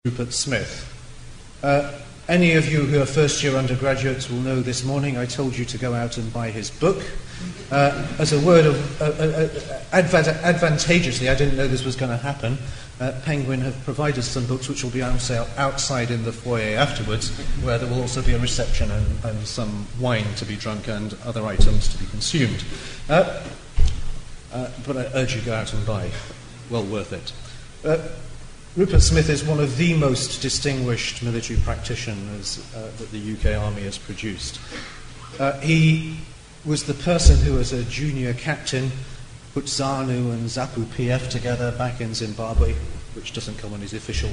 Rupert Smith. Any of you who are first-year undergraduates will know this morning I told you to go out and buy his book. As a word of advantageously, I didn't know this was going to happen. Penguin have provided some books which will be on sale outside in the foyer afterwards, where there will also be a reception and some wine to be drunk and other items to be consumed. But I urge you to go out and buy. Well worth it. Rupert Smith is one of the most distinguished military practitioners that the UK Army has produced. He was the person who, as a junior captain, put ZANU and ZAPU PF together back in Zimbabwe, which doesn't come on his official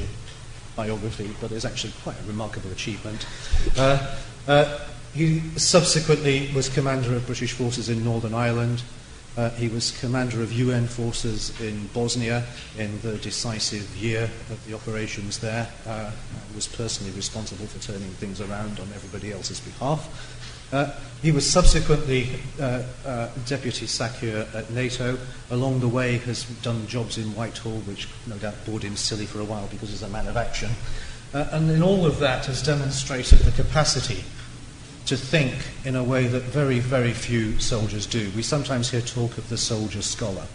biography, but is actually quite a remarkable achievement. He subsequently was commander of British forces in Northern Ireland. He was commander of UN forces in Bosnia in the decisive year of the operations there. Was personally responsible for turning things around on everybody else's behalf. He was subsequently deputy SACEUR at NATO. Along the way has done jobs in Whitehall, which no doubt bored him silly for a while because he's a man of action. And in all of that has demonstrated the capacity to think in a way that very, very few soldiers do. We sometimes hear talk of the soldier scholar.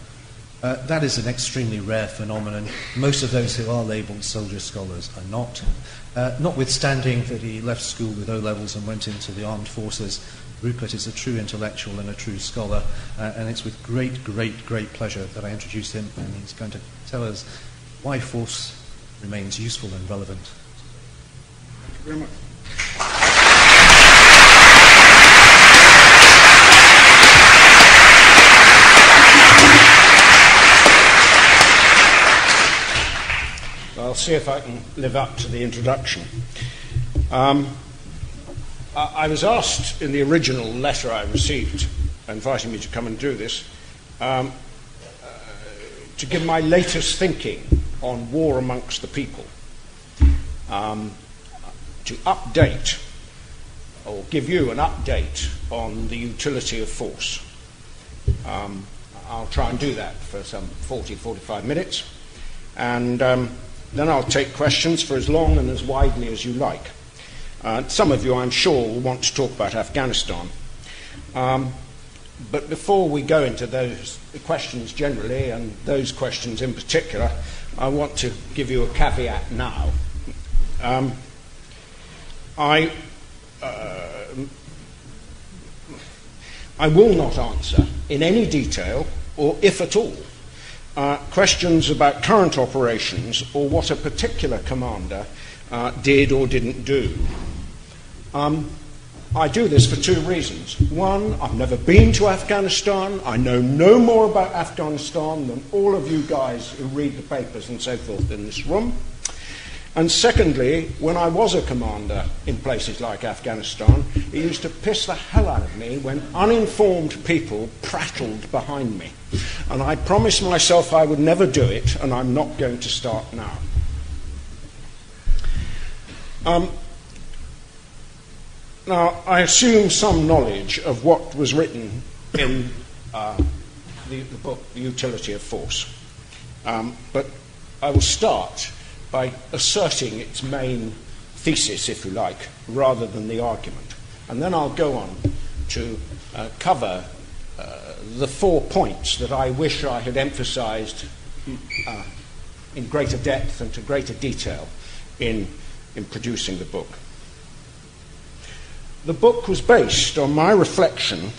That is an extremely rare phenomenon. Most of those who are labelled soldier scholars are not. Notwithstanding that he left school with O-levels and went into the armed forces, Rupert is a true intellectual and a true scholar, and it's with great, great, great pleasure that I introduce him, and he's going to tell us why force remains useful and relevant. Thank you very much. I'll see if I can live up to the introduction. I was asked in the original letter I received inviting me to come and do this to give my latest thinking on war amongst the people, to update or give you an update on the utility of force. I'll try and do that for some 40-45 minutes, and then I'll take questions for as long and as widely as you like. Some of you, I'm sure, will want to talk about Afghanistan. But before we go into those questions generally, and those questions in particular, I want to give you a caveat now. I will not answer in any detail, or if at all, questions about current operations or what a particular commander did or didn't do. I do this for two reasons. One, I've never been to Afghanistan. I know no more about Afghanistan than all of you guys who read the papers and so forth in this room. And secondly, when I was a commander in places like Afghanistan, it used to piss the hell out of me when uninformed people prattled behind me. And I promised myself I would never do it, and I'm not going to start now. Now, I assume some knowledge of what was written in the book, The Utility of Force. But I will start by asserting its main thesis, if you like, rather than the argument. And then I'll go on to cover the 4 points that I wish I had emphasized in greater depth and to greater detail in producing the book. The book was based on my reflection,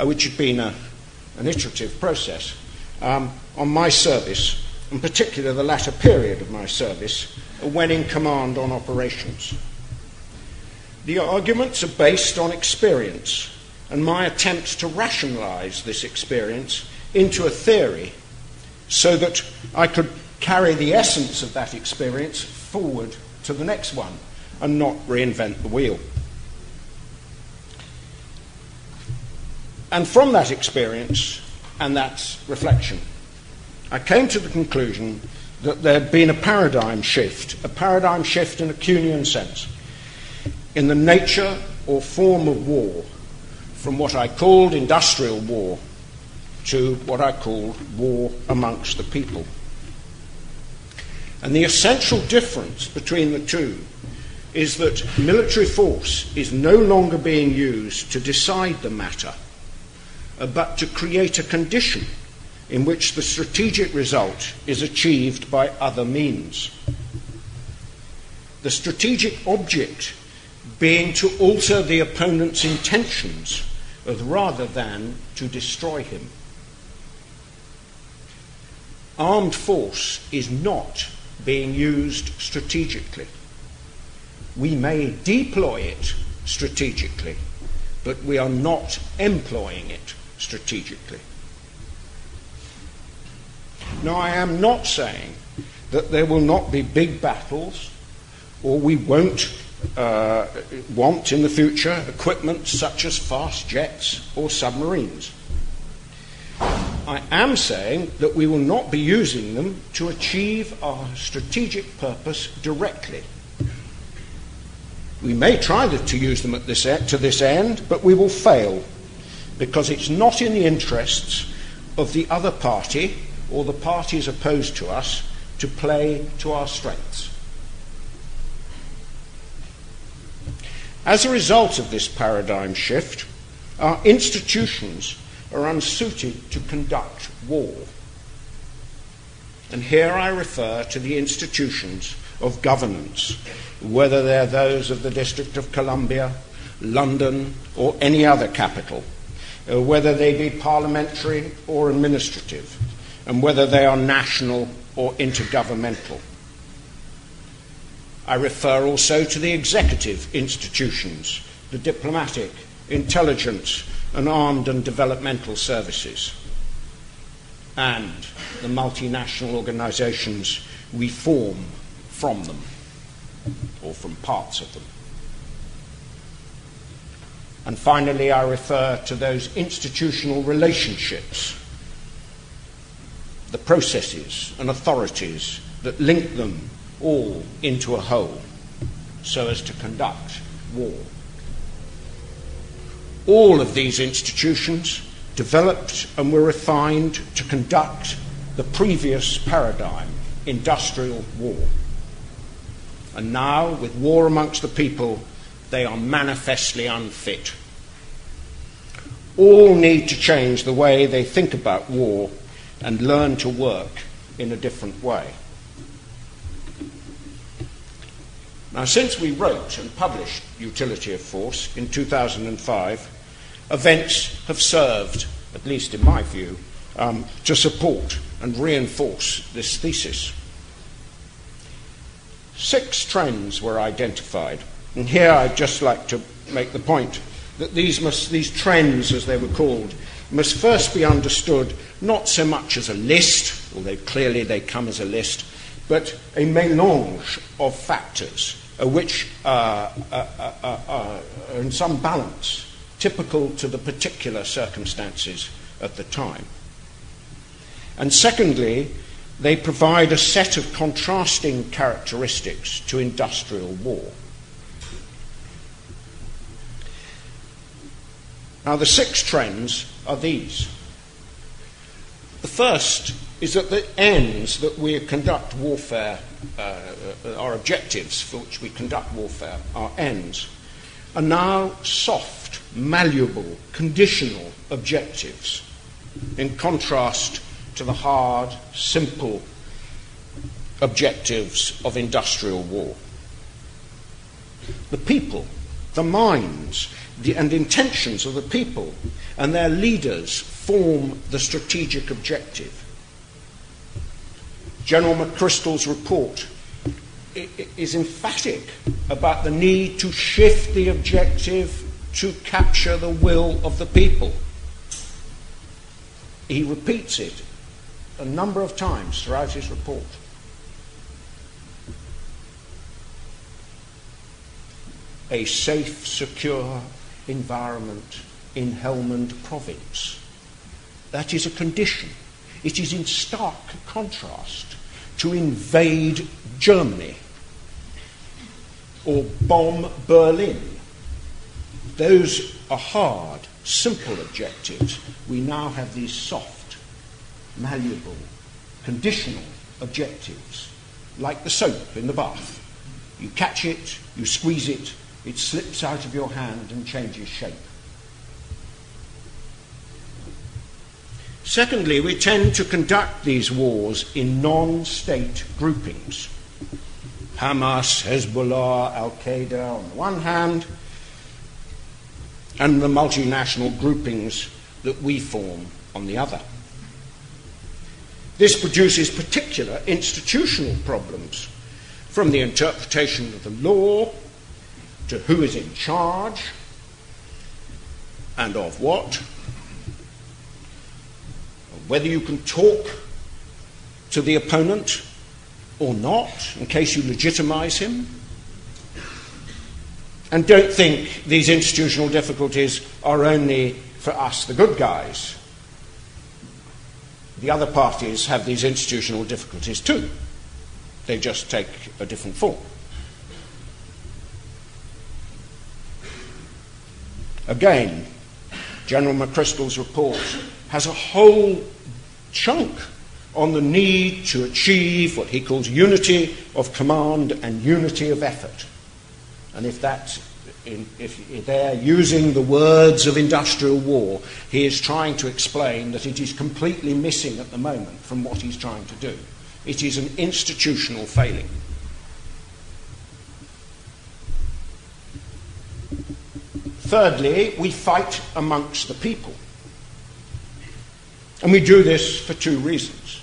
which had been an iterative process, on my service, in particular the latter period of my service, when in command on operations. The arguments are based on experience and my attempt to rationalize this experience into a theory so that I could carry the essence of that experience forward to the next one and not reinvent the wheel. And from that experience and that reflection, I came to the conclusion that there had been a paradigm shift in a Kuhnian sense, in the nature or form of war, from what I called industrial war to what I called war amongst the people. And the essential difference between the two is that military force is no longer being used to decide the matter, but to create a condition in which the strategic result is achieved by other means. The strategic object being to alter the opponent's intentions rather than to destroy him. Armed force is not being used strategically. We may deploy it strategically, but we are not employing it strategically. Now, I am not saying that there will not be big battles, or we won't want in the future equipment such as fast jets or submarines. I am saying that we will not be using them to achieve our strategic purpose directly. We may try to use them to this end, but we will fail, because it's not in the interests of the other party or the parties opposed to us to play to our strengths. As a result of this paradigm shift, our institutions are unsuited to conduct war. And here I refer to the institutions of governance, whether they're those of the District of Columbia, London, or any other capital, whether they be parliamentary or administrative, and whether they are national or intergovernmental. I refer also to the executive institutions, the diplomatic, intelligence, and armed and developmental services, and the multinational organisations we form from them, or from parts of them. And finally, I refer to those institutional relationships, the processes and authorities that link them all into a whole, so as to conduct war. All of these institutions developed and were refined to conduct the previous paradigm, industrial war. And now, with war amongst the people, they are manifestly unfit. All need to change the way they think about war and learn to work in a different way. Now, since we wrote and published Utility of Force in 2005, events have served, at least in my view, to support and reinforce this thesis. 6 trends were identified, and here I'd just like to make the point that these trends, as they were called, must first be understood not so much as a list, although clearly they come as a list, but a mélange of factors which are in some balance, typical to the particular circumstances at the time. And secondly, they provide a set of contrasting characteristics to industrial war. Now, the 6 trends are these. The first is that the ends that we conduct warfare, our objectives for which we conduct warfare, our ends, are now soft, malleable, conditional objectives, in contrast to the hard, simple objectives of industrial war. The people, the minds, and intentions of the people and their leaders form the strategic objective. General McChrystal's report is emphatic about the need to shift the objective to capture the will of the people. He repeats it a number of times throughout his report. A safe, secure environment in Helmand province. That is a condition. It is in stark contrast to invade Germany or bomb Berlin. Those are hard, simple objectives. We now have these soft, malleable, conditional objectives like the soap in the bath. You catch it, you squeeze it, it slips out of your hand and changes shape. Secondly, we tend to conduct these wars in non-state groupings. Hamas, Hezbollah, Al-Qaeda on the one hand, and the multinational groupings that we form on the other. This produces particular institutional problems, from the interpretation of the law to who is in charge and of what, whether you can talk to the opponent or not in case you legitimize him. And don't think these institutional difficulties are only for us, the good guys. The other parties have these institutional difficulties too. They just take a different form. Again, General McChrystal's report has a whole chunk on the need to achieve what he calls unity of command and unity of effort. And if they're using the words of industrial war, he is trying to explain that it is completely missing at the moment from what he's trying to do. It is an institutional failing. Thirdly, we fight amongst the people. And we do this for two reasons.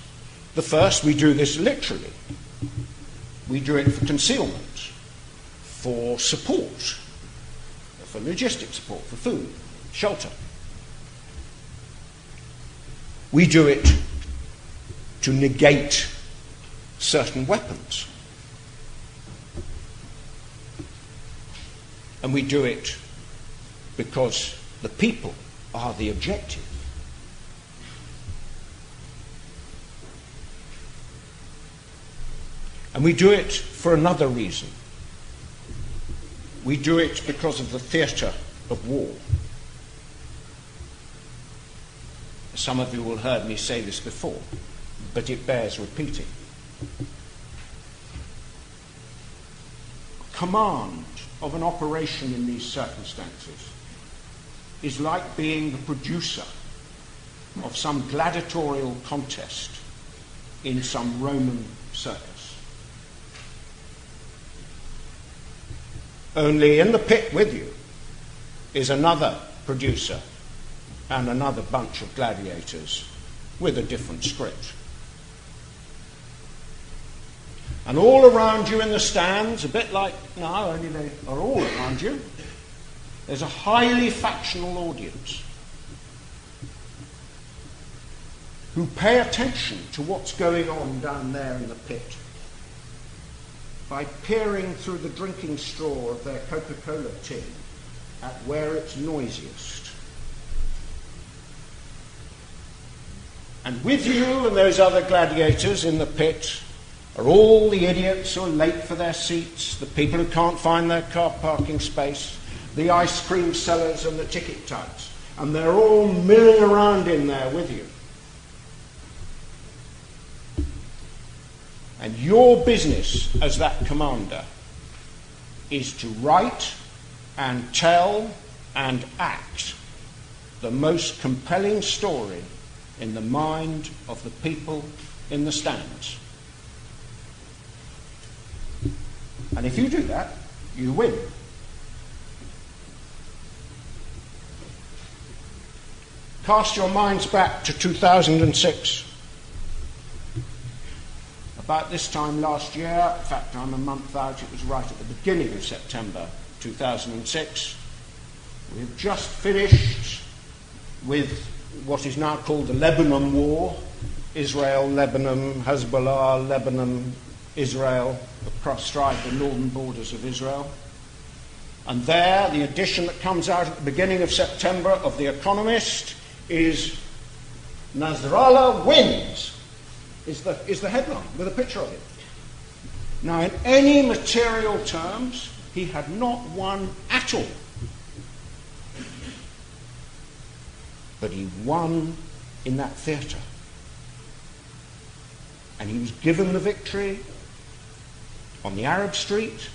The first, we do this literally. We do it for concealment, for support, for logistic support, for food, shelter. We do it to negate certain weapons. And we do it because the people are the objective. And we do it for another reason. We do it because of the theatre of war. Some of you will have heard me say this before, but it bears repeating. Command of an operation in these circumstances is like being the producer of some gladiatorial contest in some Roman circus. Only in the pit with you is another producer and another bunch of gladiators with a different script. And all around you in the stands, a bit like now, only they are all around you, there's a highly factional audience who pay attention to what's going on down there in the pit by peering through the drinking straw of their Coca-Cola tin at where it's noisiest. And with you and those other gladiators in the pit are all the idiots who are late for their seats, the people who can't find their car parking space, the ice cream sellers and the ticket types. And they're all milling around in there with you. And your business as that commander is to write and tell and act the most compelling story in the mind of the people in the stands. And if you do that, you win. Cast your minds back to 2006. About this time last year, in fact I'm a month out, it was right at the beginning of September 2006, we have just finished with what is now called the Lebanon War, Israel, Lebanon, Hezbollah, Lebanon, Israel, astride the northern borders of Israel. And there, the edition that comes out at the beginning of September of The Economist is Nasrallah wins. Is the headline with a picture of it. Now, in any material terms, he had not won at all. But he won in that theatre. And he was given the victory on the Arab street,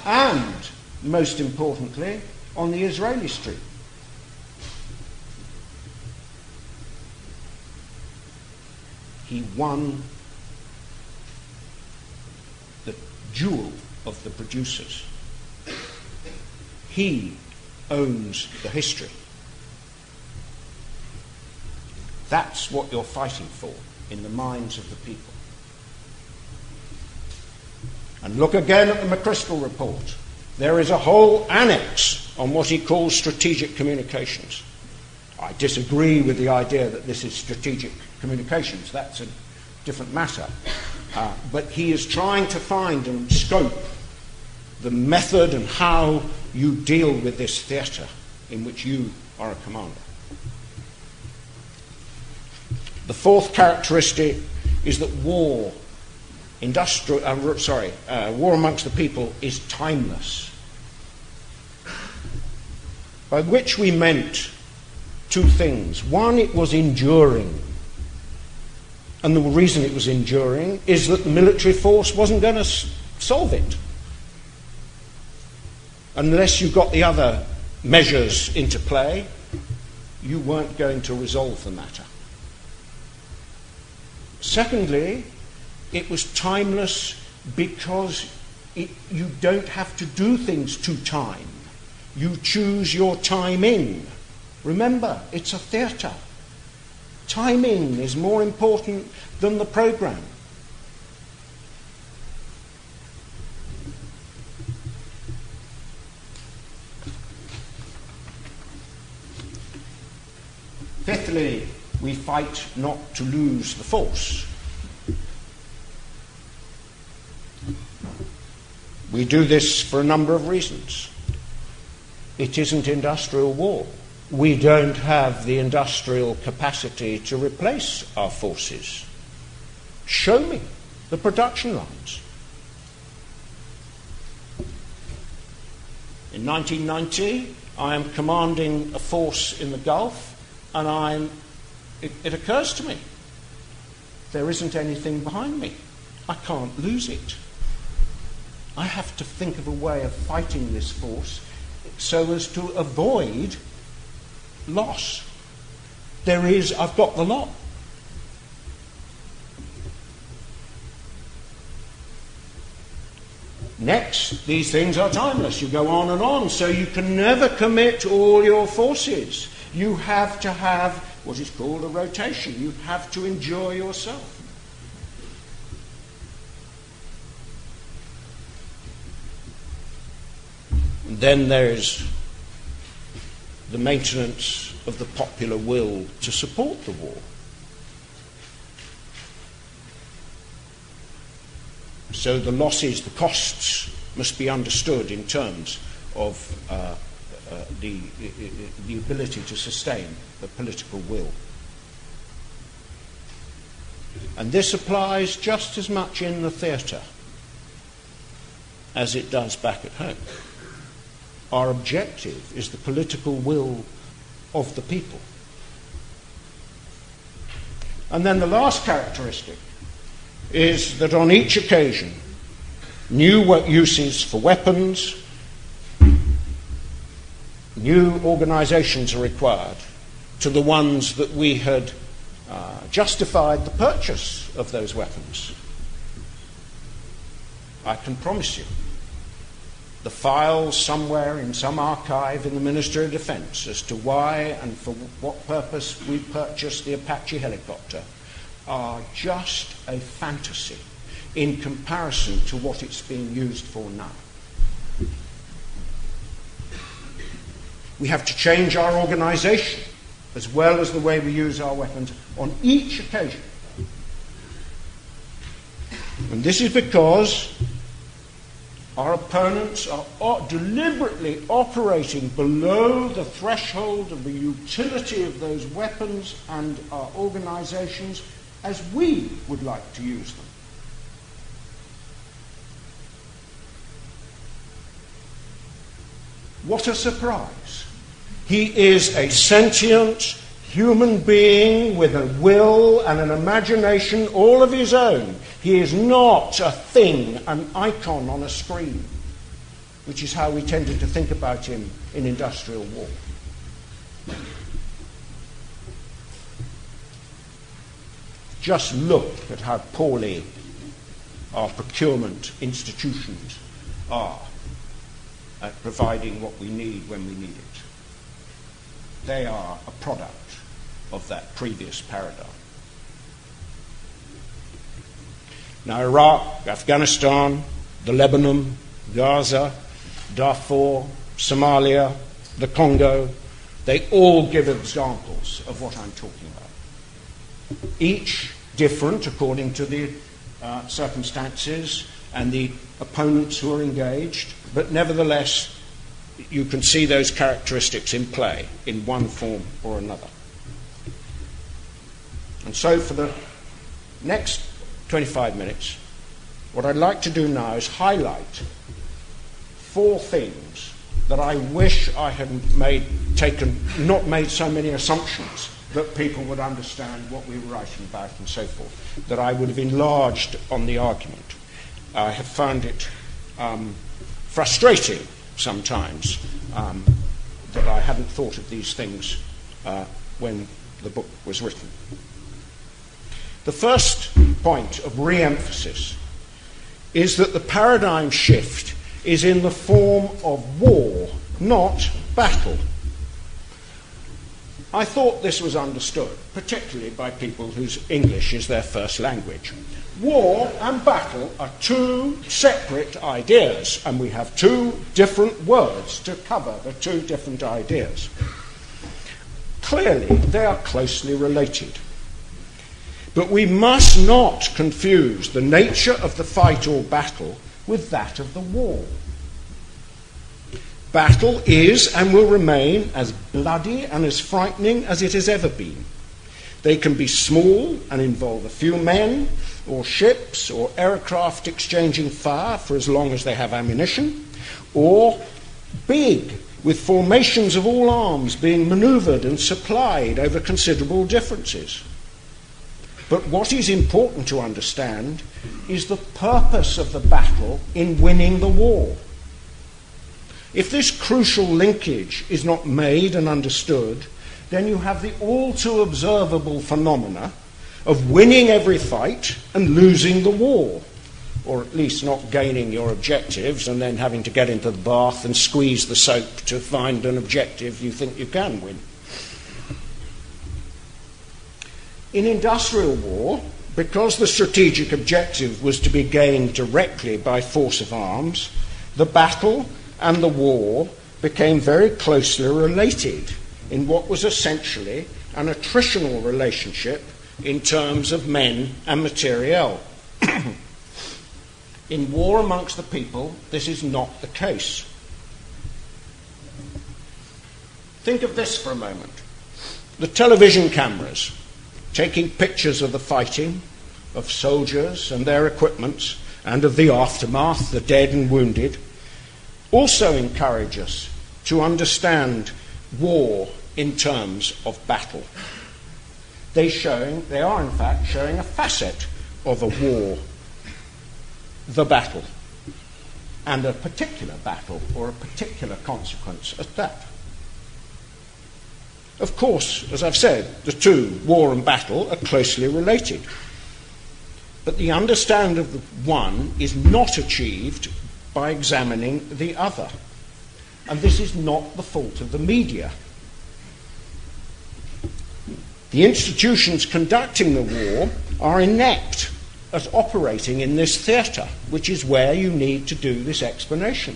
and, most importantly, on the Israeli street. He won the jewel of the producers. He owns the history. That's what you're fighting for in the minds of the people. And look again at the McChrystal report. There is a whole annex on what he calls strategic communications. I disagree with the idea that this is strategic communications. That's a different matter. But he is trying to find and scope the method and how you deal with this theatre in which you are a commander. The fourth characteristic is that war amongst the people is timeless, by which we meant two things. One, it was enduring. And the reason it was enduring is that the military force wasn't going to solve it unless you got the other measures into play. You weren't going to resolve the matter. Secondly, it was timeless because you don't have to do things to time. You choose your time in. Remember, it's a theatre. Timing is more important than the programme. Fifthly, we fight not to lose the force. We do this for a number of reasons. It isn't industrial war. We don't have the industrial capacity to replace our forces. Show me the production lines. In 1990, I am commanding a force in the Gulf, and it occurs to me, there isn't anything behind me. I can't lose it. I have to think of a way of fighting this force so as to avoid loss. I've got the lot. Next, these things are timeless. You go on and on, so you can never commit all your forces. You have to have what is called a rotation. You have to enjoy yourself. And then there's the maintenance of the popular will to support the war. So the losses, the costs, must be understood in terms of the ability to sustain the political will. And this applies just as much in the theatre as it does back at home. Our objective is the political will of the people. And then the last characteristic is that on each occasion, new uses for weapons, new organisations are required to the ones that we had justified the purchase of those weapons. I can promise you, the files somewhere in some archive in the Ministry of Defence as to why and for what purpose we purchased the Apache helicopter are just a fantasy in comparison to what it's being used for now. We have to change our organisation as well as the way we use our weapons on each occasion. And this is because our opponents are deliberately operating below the threshold of the utility of those weapons and our organisations as we would like to use them. What a surprise. He is a sentient, human being with a will and an imagination all of his own. He is not a thing, an icon on a screen, which is how we tended to think about him in industrial war. Just look at how poorly our procurement institutions are at providing what we need when we need it. They are a product of that previous paradigm. Now, Iraq, Afghanistan, the Lebanon, Gaza, Darfur, Somalia, the Congo, they all give examples of what I'm talking about. Each different according to the circumstances and the opponents who are engaged, but nevertheless you can see those characteristics in play in one form or another. And so for the next 25 minutes, what I'd like to do now is highlight 4 things that I wish I had not made so many assumptions that people would understand what we were writing about and so forth, that I would have enlarged on the argument. I have found it frustrating sometimes that I hadn't thought of these things when the book was written. The first point of re-emphasis is that the paradigm shift is in the form of war, not battle. I thought this was understood, particularly by people whose English is their first language. War and battle are 2 separate ideas, and we have 2 different words to cover the 2 different ideas. Clearly, they are closely related. But we must not confuse the nature of the fight or battle with that of the war. Battle is and will remain as bloody and as frightening as it has ever been. They can be small and involve a few men, or ships, or aircraft exchanging fire for as long as they have ammunition, or big, with formations of all arms being manoeuvred and supplied over considerable differences. But what is important to understand is the purpose of the battle in winning the war. If this crucial linkage is not made and understood, then you have the all too observable phenomena of winning every fight and losing the war, or at least not gaining your objectives and then having to get into the bath and squeeze the soap to find an objective you think you can win. In industrial war, because the strategic objective was to be gained directly by force of arms, the battle and the war became very closely related in what was essentially an attritional relationship in terms of men and materiel. In war amongst the people, this is not the case. Think of this for a moment. The television cameras taking pictures of the fighting, of soldiers and their equipment, and of the aftermath, the dead and wounded, also encourage us to understand war in terms of battle. They are in fact showing a facet of a war, the battle, and a particular battle or a particular consequence at that. Of course, as I've said, the 2, war and battle, are closely related. But the understanding of the one is not achieved by examining the other. And this is not the fault of the media. The institutions conducting the war are inept at operating in this theatre, which is where you need to do this explanation.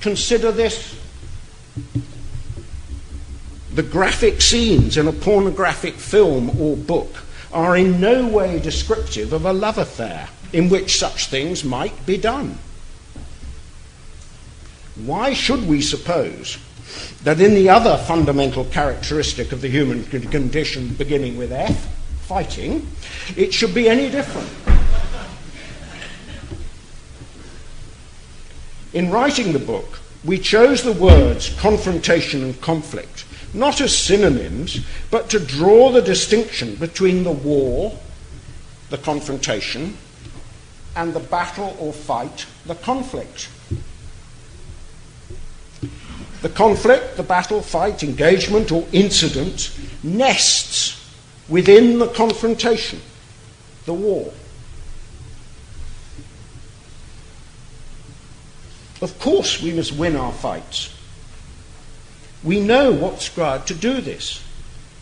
Consider this. The graphic scenes in a pornographic film or book are in no way descriptive of a love affair in which such things might be done. Why should we suppose that in the other fundamental characteristic of the human condition, beginning with F, fighting, it should be any different? In writing the book, we chose the words confrontation and conflict not as synonyms, but to draw the distinction between the war, the confrontation, and the battle or fight, the conflict. The conflict, the battle, fight, engagement, or incident nests within the confrontation, the war. Of course, we must win our fights. We know what's required to do this.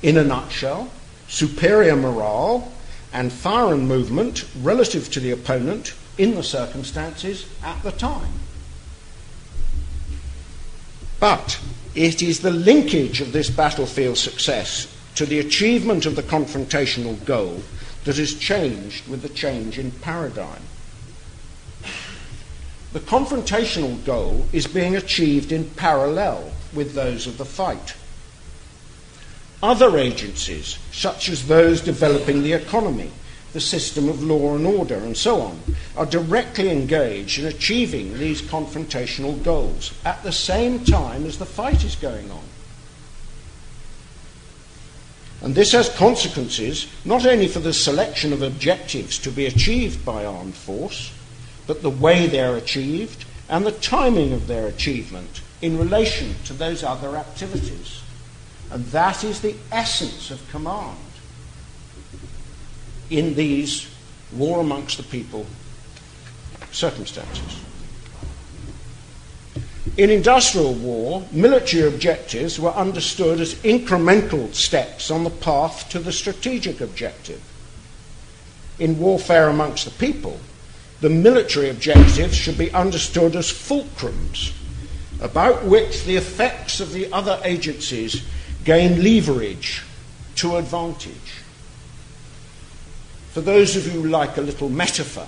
In a nutshell, superior morale and fire and movement relative to the opponent in the circumstances at the time. But it is the linkage of this battlefield success to the achievement of the confrontational goal that has changed with the change in paradigm. The confrontational goal is being achieved in parallel with those of the fight. Other agencies, such as those developing the economy, the system of law and order, and so on, are directly engaged in achieving these confrontational goals at the same time as the fight is going on. And this has consequences not only for the selection of objectives to be achieved by armed force, but the way they are achieved and the timing of their achievement in relation to those other activities. And that is the essence of command in these war amongst the people circumstances. In industrial war, military objectives were understood as incremental steps on the path to the strategic objective. In warfare amongst the people, the military objectives should be understood as fulcrums, about which the effects of the other agencies gain leverage to advantage. For those of you who like a little metaphor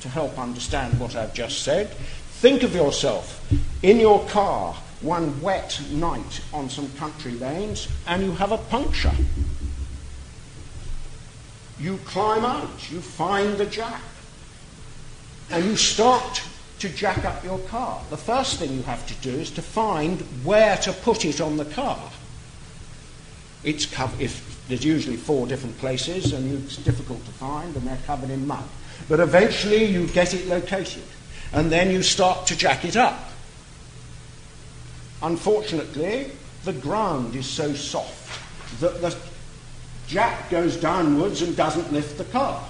to help understand what I've just said, think of yourself in your car one wet night on some country lanes and you have a puncture. You climb out, you find the jack, and you start to jack up your car. The first thing you have to do is to find where to put it on the car. It's if there's usually 4 different places and it's difficult to find and they're covered in mud. But eventually you get it located and then you start to jack it up. Unfortunately, the ground is so soft that the jack goes downwards and doesn't lift the car.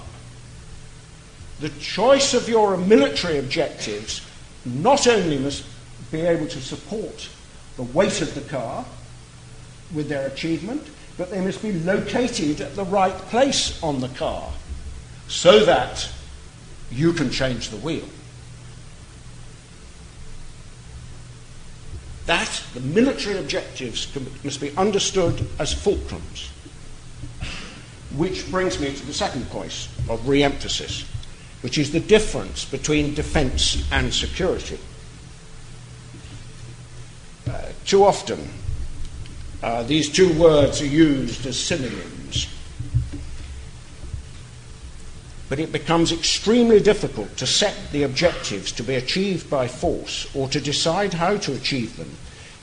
The choice of your military objectives not only must be able to support the weight of the car with their achievement, but they must be located at the right place on the car so that you can change the wheel. That, the military objectives must be understood as fulcrums. Which brings me to the second point of re-emphasis, which is the difference between defence and security. Too often, these two words are used as synonyms, but it becomes extremely difficult to set the objectives to be achieved by force or to decide how to achieve them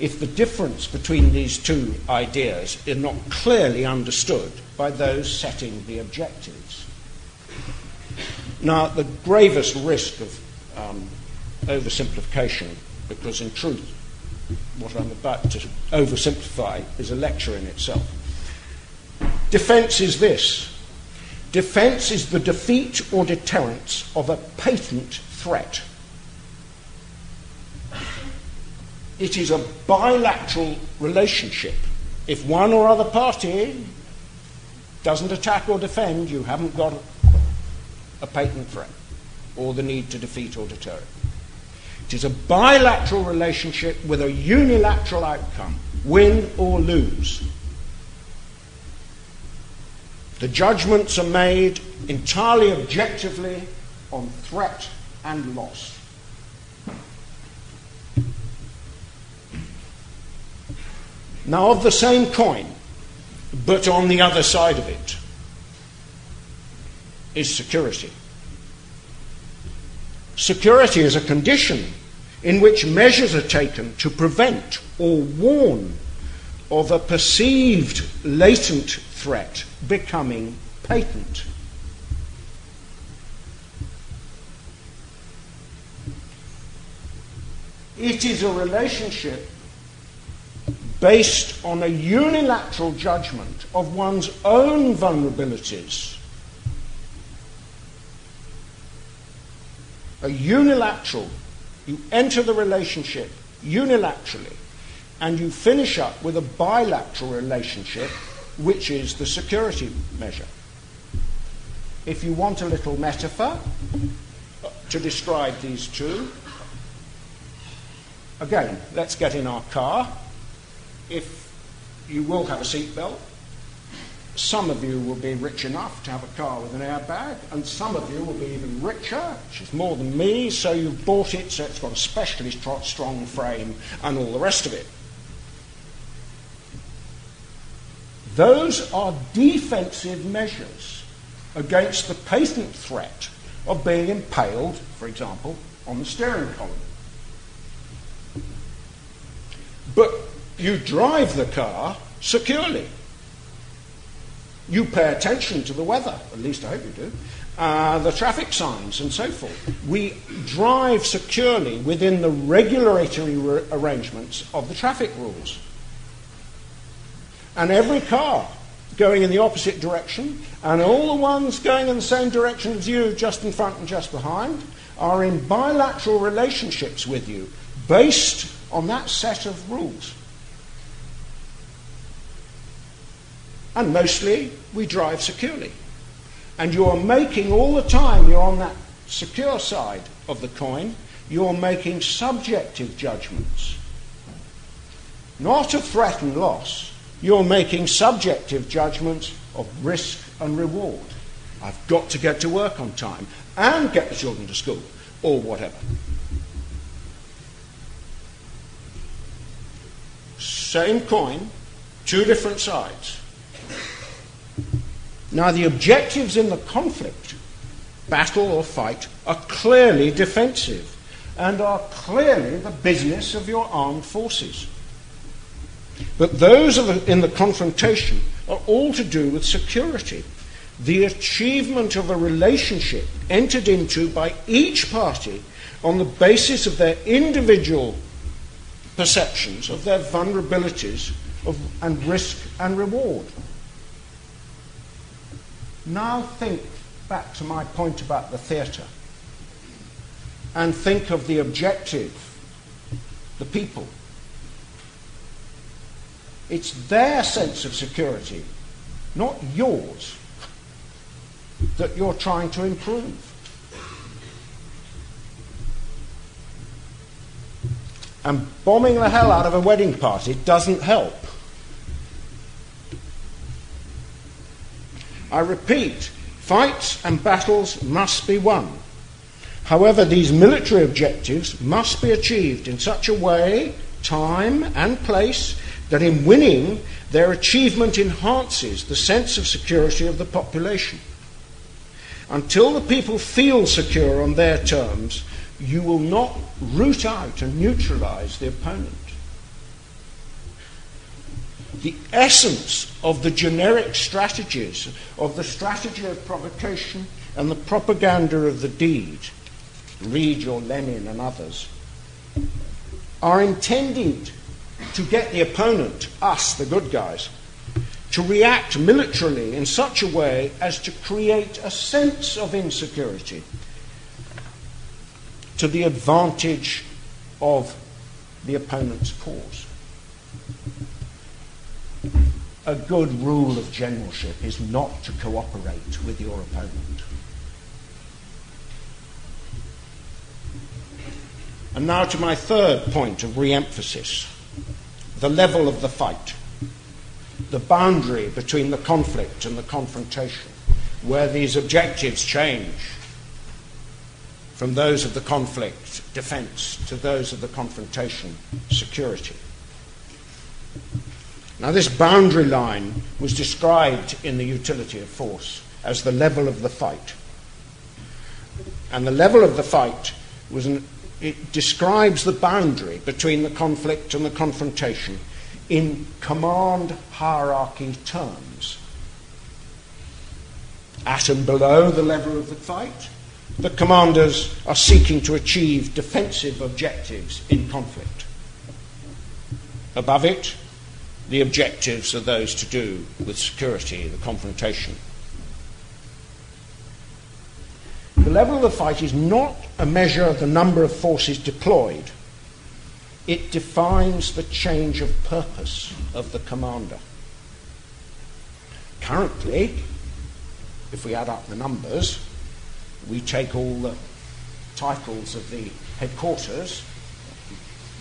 if the difference between these two ideas is not clearly understood by those setting the objectives. Now, the gravest risk of oversimplification, because in truth what I'm about to oversimplify is a lecture in itself. Defence is this. Defence is the defeat or deterrence of a patent threat. It is a bilateral relationship. If one or other party doesn't attack or defend, you haven't got a patent threat or the need to defeat or deter it. It is a bilateral relationship with a unilateral outcome, win or lose. The judgments are made entirely objectively on threat and loss. Now, of the same coin, but on the other side of it, is security. Security is a condition in which measures are taken to prevent or warn of a perceived latent threat becoming patent. It is a relationship based on a unilateral judgment of one's own vulnerabilities. A unilateral, you enter the relationship unilaterally, and you finish up with a bilateral relationship, which is the security measure. If you want a little metaphor to describe these two, again, let's get in our car. If you will have a seatbelt, some of you will be rich enough to have a car with an airbag, and some of you will be even richer, which is more than me, so you've bought it so it's got a specially strong frame and all the rest of it. Those are defensive measures against the patent threat of being impaled, for example, on the steering column. But you drive the car securely. You pay attention to the weather, at least I hope you do, the traffic signs and so forth. We drive securely within the regulatory arrangements of the traffic rules. And every car going in the opposite direction, and all the ones going in the same direction as you, just in front and just behind, are in bilateral relationships with you, based on that set of rules. And mostly, we drive securely. And you're making, all the time you're on that secure side of the coin, you're making subjective judgments. Not of threat and loss. You're making subjective judgments of risk and reward. I've got to get to work on time and get the children to school, or whatever. Same coin, two different sides. Now, the objectives in the conflict, battle or fight, are clearly defensive and are clearly the business of your armed forces. But those in the confrontation are all to do with security, the achievement of a relationship entered into by each party on the basis of their individual perceptions of their vulnerabilities and risk and reward. Now think back to my point about the theatre and think of the objective, the people. It's their sense of security, not yours, that you're trying to improve. And bombing the hell out of a wedding party doesn't help. I repeat, fights and battles must be won. However, these military objectives must be achieved in such a way, time and place, that in winning, their achievement enhances the sense of security of the population. Until the people feel secure on their terms, you will not root out and neutralize the opponent. The essence of the generic strategies, of the strategy of provocation and the propaganda of the deed, read your Lenin and others, are intended to get the opponent, us, the good guys, to react militarily in such a way as to create a sense of insecurity to the advantage of the opponent's cause. A good rule of generalship is not to cooperate with your opponent. And now to my third point of re-emphasis, the level of the fight, the boundary between the conflict and the confrontation, where these objectives change from those of the conflict, defense, to those of the confrontation, security. Now, this boundary line was described in the utility of force as the level of the fight. And the level of the fight it describes the boundary between the conflict and the confrontation in command hierarchy terms. At and below the level of the fight, the commanders are seeking to achieve defensive objectives in conflict. Above it, the objectives are those to do with security, the confrontation. The level of the fight is not a measure of the number of forces deployed. It defines the change of purpose of the commander. Currently, if we add up the numbers, we take all the titles of the headquarters,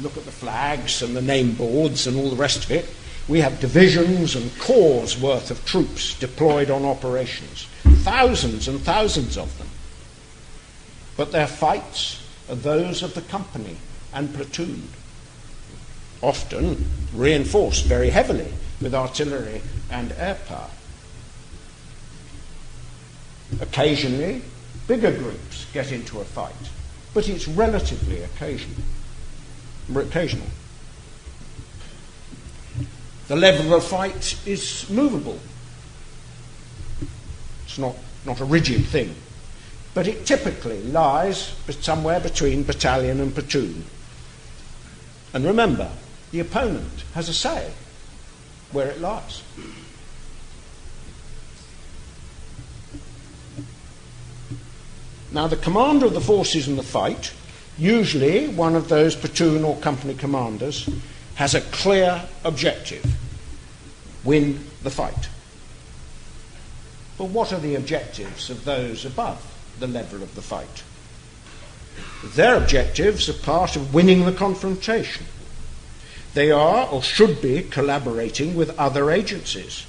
look at the flags and the name boards and all the rest of it, we have divisions and corps worth of troops deployed on operations, thousands and thousands of them. But their fights are those of the company and platoon, often reinforced very heavily with artillery and air power. Occasionally, bigger groups get into a fight, but it's relatively occasional. The level of fight is movable. It's not a rigid thing, but it typically lies somewhere between battalion and platoon. And remember, the opponent has a say where it lies. Now, the commander of the forces in the fight, usually one of those platoon or company commanders, has a clear objective: win the fight. But what are the objectives of those above the level of the fight? Their objectives are part of winning the confrontation. They are, or should be, collaborating with other agencies.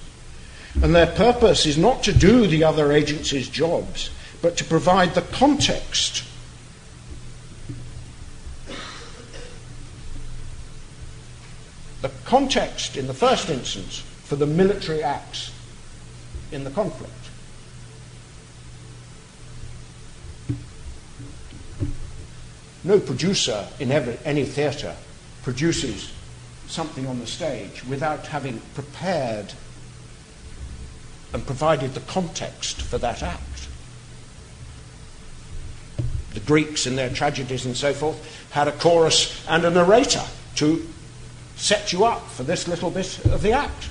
And their purpose is not to do the other agencies' jobs, but to provide the context. The context, in the first instance, for the military acts in the conflict. No producer in any theatre produces something on the stage without having prepared and provided the context for that act. The Greeks, in their tragedies and so forth, had a chorus and a narrator to set you up for this little bit of the act.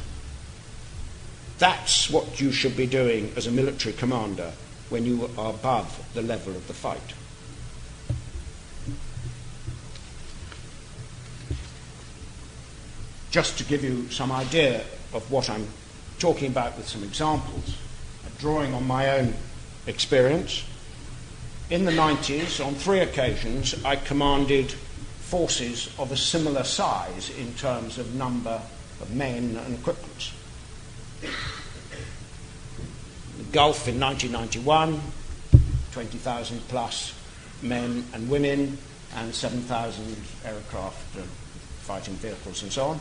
That's what you should be doing as a military commander when you are above the level of the fight. Just to give you some idea of what I'm talking about with some examples, drawing on my own experience, in the 90s, on 3 occasions, I commanded forces of a similar size in terms of number of men and equipment. The Gulf in 1991, 20,000 plus men and women, and 7,000 aircraft and fighting vehicles and so on.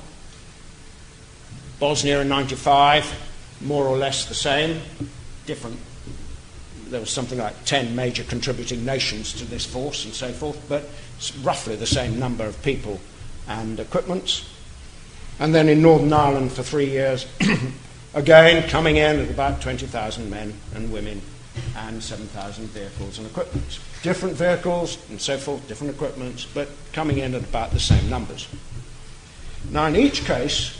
Bosnia in 95, more or less the same, different. There was something like 10 major contributing nations to this force and so forth, but it's roughly the same number of people and equipments. And then in Northern Ireland for 3 years, again coming in at about 20,000 men and women and 7,000 vehicles and equipment. Different vehicles and so forth, different equipments, but coming in at about the same numbers. Now, in each case,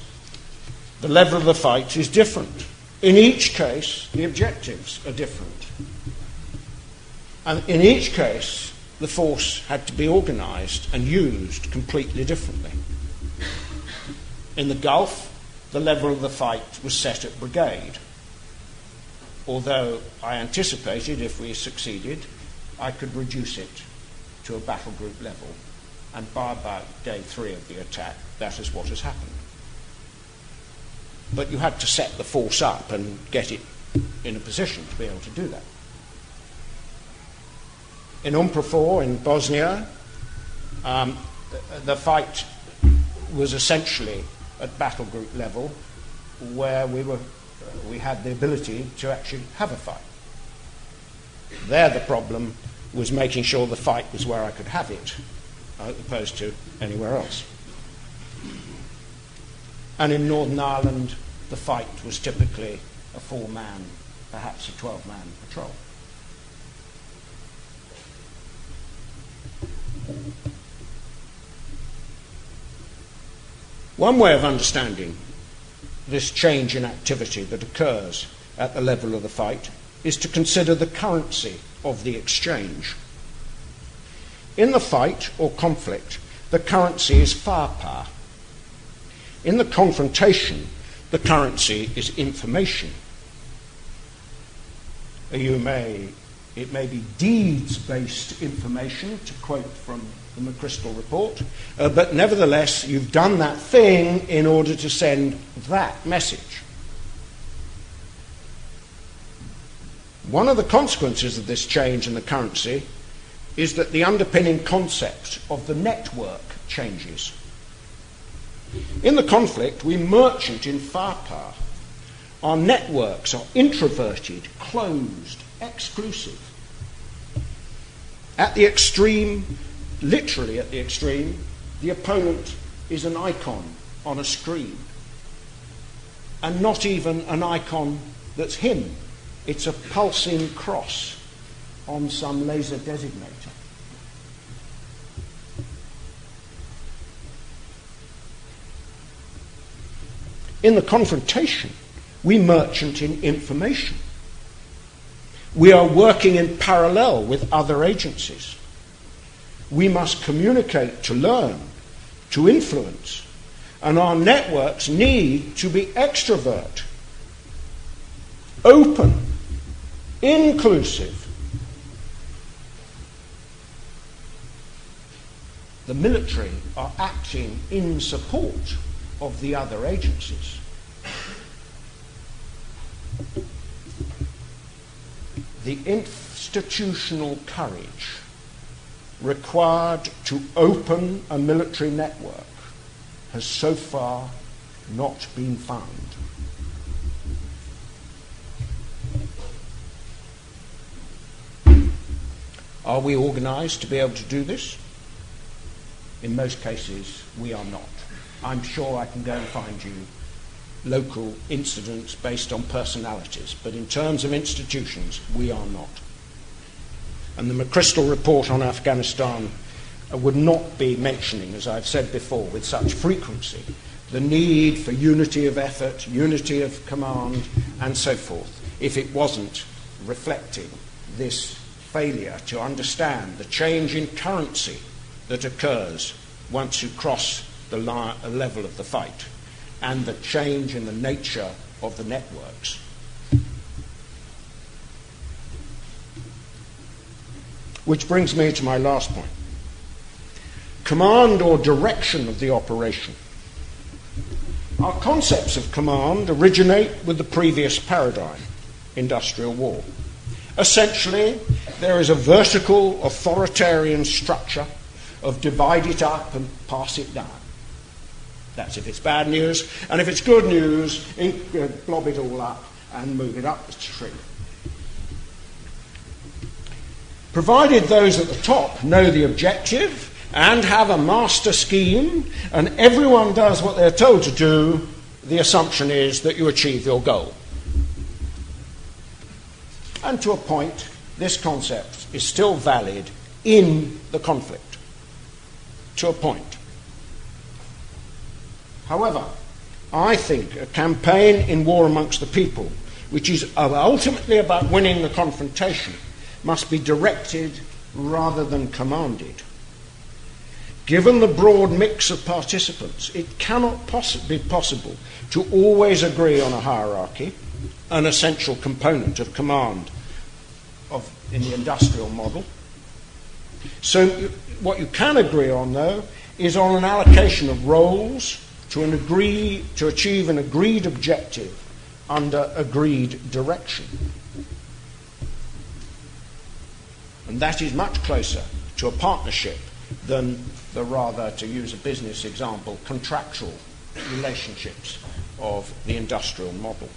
the level of the fight is different. In each case, the objectives are different. And in each case, the force had to be organised and used completely differently. In the Gulf, the level of the fight was set at brigade, although I anticipated, if we succeeded, I could reduce it to a battle group level, and by about day 3 of the attack, that is what has happened. But you had to set the force up and get it in a position to be able to do that. In Umprafor in Bosnia, the fight was essentially at battle group level, where we had the ability to actually have a fight. There the problem was making sure the fight was where I could have it, as opposed to anywhere else. and in Northern Ireland the fight was typically a 4-man, perhaps a 12-man patrol. One way of understanding this change in activity that occurs at the level of the fight is to consider the currency of the exchange. In the fight or conflict, the currency is firepower. In the confrontation, the currency is information. It may be deeds-based information, to quote from the McChrystal report, but nevertheless, you've done that thing in order to send that message. One of the consequences of this change in the currency is that the underpinning concept of the network changes. In the conflict, we merchant in firepower. Our networks are introverted, closed, exclusive. At the extreme, literally at the extreme, the opponent is an icon on a screen. And not even an icon that's him. It's a pulsing cross on some laser designator. In the confrontation, we merchant in information. We are working in parallel with other agencies. We must communicate to learn, to influence, and our networks need to be extrovert, open, inclusive. The military are acting in support of the other agencies. The institutional courage required to open a military network has so far not been found. Are we organised to be able to do this? In most cases, we are not. I'm sure I can go and find you local incidents based on personalities, but in terms of institutions, we are not. And the McChrystal report on Afghanistan would not be mentioning, as I've said before, with such frequency, the need for unity of effort, unity of command, and so forth, if it wasn't reflecting this failure to understand the change in currency that occurs once you cross the level of the fight, and the change in the nature of the networks. Which brings me to my last point. Command or direction of the operation. Our concepts of command originate with the previous paradigm, industrial war. Essentially, there is a vertical authoritarian structure of divide it up and pass it down. That's if it's bad news, and if it's good news, blob it all up and move it up the tree. Provided those at the top know the objective and have a master scheme, and everyone does what they're told to do, the assumption is that you achieve your goal. And to a point, this concept is still valid in the conflict. To a point. However, I think a campaign in war amongst the people, which is ultimately about winning the confrontation, must be directed rather than commanded. Given the broad mix of participants, it cannot be possible to always agree on a hierarchy, an essential component of command in the industrial model. So what you can agree on, though, is on an allocation of roles to achieve an agreed objective under agreed direction. And that is much closer to a partnership than the rather, to use a business example, contractual relationships of the industrial model.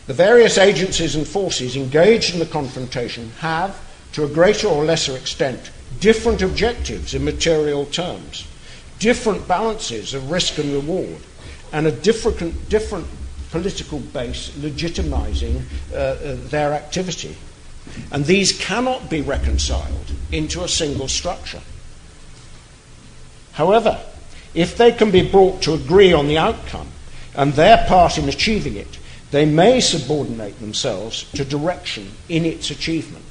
The various agencies and forces engaged in the confrontation have, to a greater or lesser extent, different objectives in material terms, different balances of risk and reward, and a different political base legitimizing their activity. And these cannot be reconciled into a single structure. However, if they can be brought to agree on the outcome and their part in achieving it, they may subordinate themselves to direction in its achievement.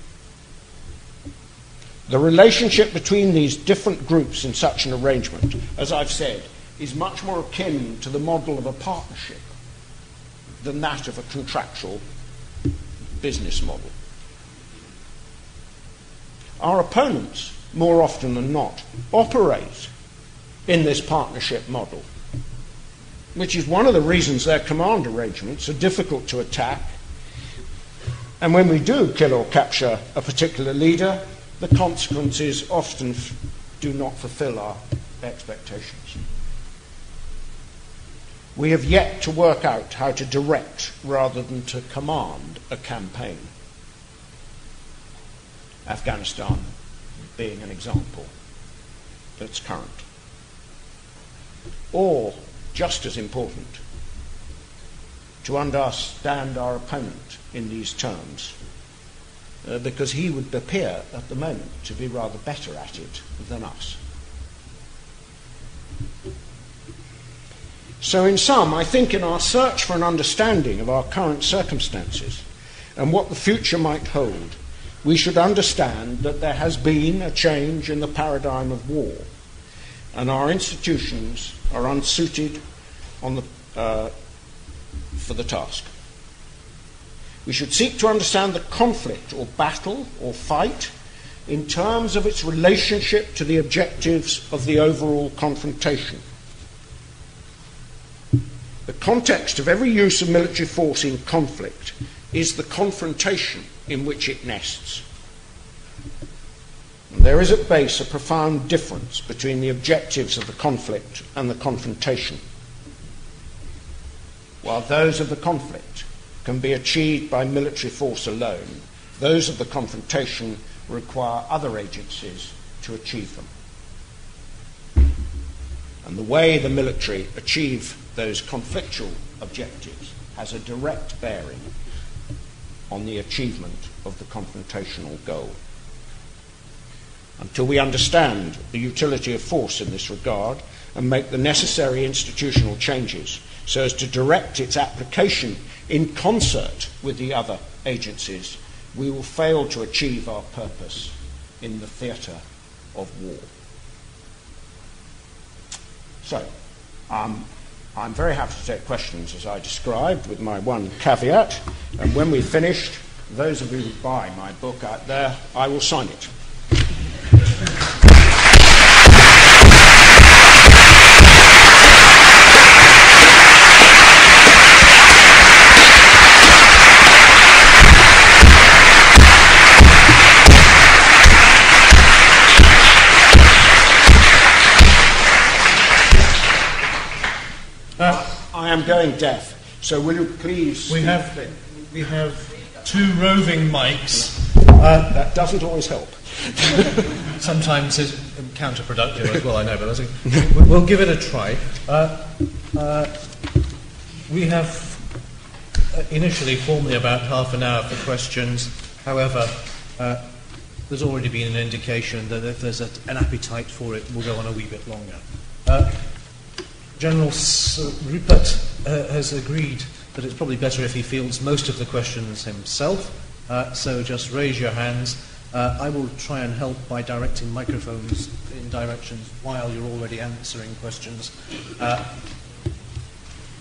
The relationship between these different groups in such an arrangement, as I've said, is much more akin to the model of a partnership than that of a contractual business model. Our opponents, more often than not, operate in this partnership model, which is one of the reasons their command arrangements are difficult to attack. And when we do kill or capture a particular leader, the consequences often do not fulfill our expectations. We have yet to work out how to direct rather than to command a campaign. Afghanistan being an example that's current. Or, just as important, to understand our opponent in these terms, because he would appear at the moment to be rather better at it than us. So in sum, I think in our search for an understanding of our current circumstances and what the future might hold, we should understand that there has been a change in the paradigm of war, and our institutions are unsuited for the task. We should seek to understand the conflict or battle or fight in terms of its relationship to the objectives of the overall confrontation. The context of every use of military force in conflict is the confrontation in which it nests. And there is at base a profound difference between the objectives of the conflict and the confrontation. While those of the conflict can be achieved by military force alone, those of the confrontation require other agencies to achieve them. And the way the military achieve those conflictual objectives has a direct bearing on the achievement of the confrontational goal. Until we understand the utility of force in this regard and make the necessary institutional changes so as to direct its application in concert with the other agencies, we will fail to achieve our purpose in the theatre of war. So, I'm very happy to take questions as I described, with my one caveat, and when we've finished, those of you who buy my book out there, I will sign it. I am going deaf, so will you please... We have two roving mics. That doesn't always help. Sometimes it's counterproductive as well, I know, but we'll give it a try. We have initially formally about half an hour for questions. However, there's already been an indication that if there's an appetite for it, we'll go on a wee bit longer. General Sir Rupert has agreed that it's probably better if he fields most of the questions himself, so just raise your hands. I will try and help by directing microphones in directions while you're already answering questions.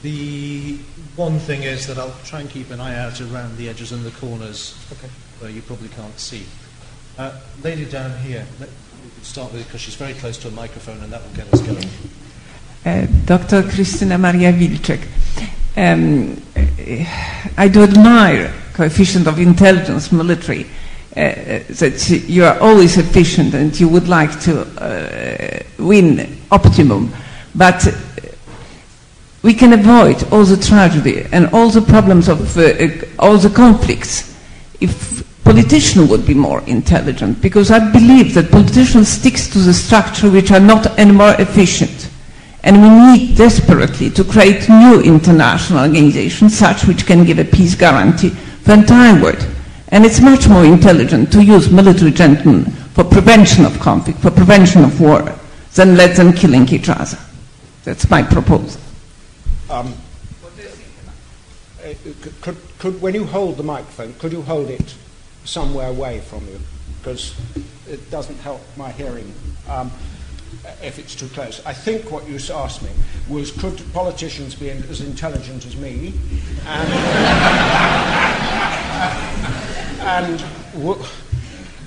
The one thing is that I'll try and keep an eye out around the edges and the corners, where you probably can't see. Lady down here, we can start with it because she's very close to a microphone and that will get us going. Dr. Krystyna Maria Wilczek. I do admire coefficient of intelligence military, that you are always efficient and you would like to win optimum, but we can avoid all the tragedy and all the problems of all the conflicts if politicians would be more intelligent, because I believe that politicians stick to the structure which are not any more efficient. And we need desperately to create new international organizations, such which can give a peace guarantee for the entire world. And it's much more intelligent to use military gentlemen for prevention of conflict, for prevention of war, than let them killing each other. That's my proposal. What do you think? Could, when you hold the microphone, could you hold it somewhere away from you? Because it doesn't help my hearing if it's too close. I think what you asked me was, could politicians be as intelligent as me,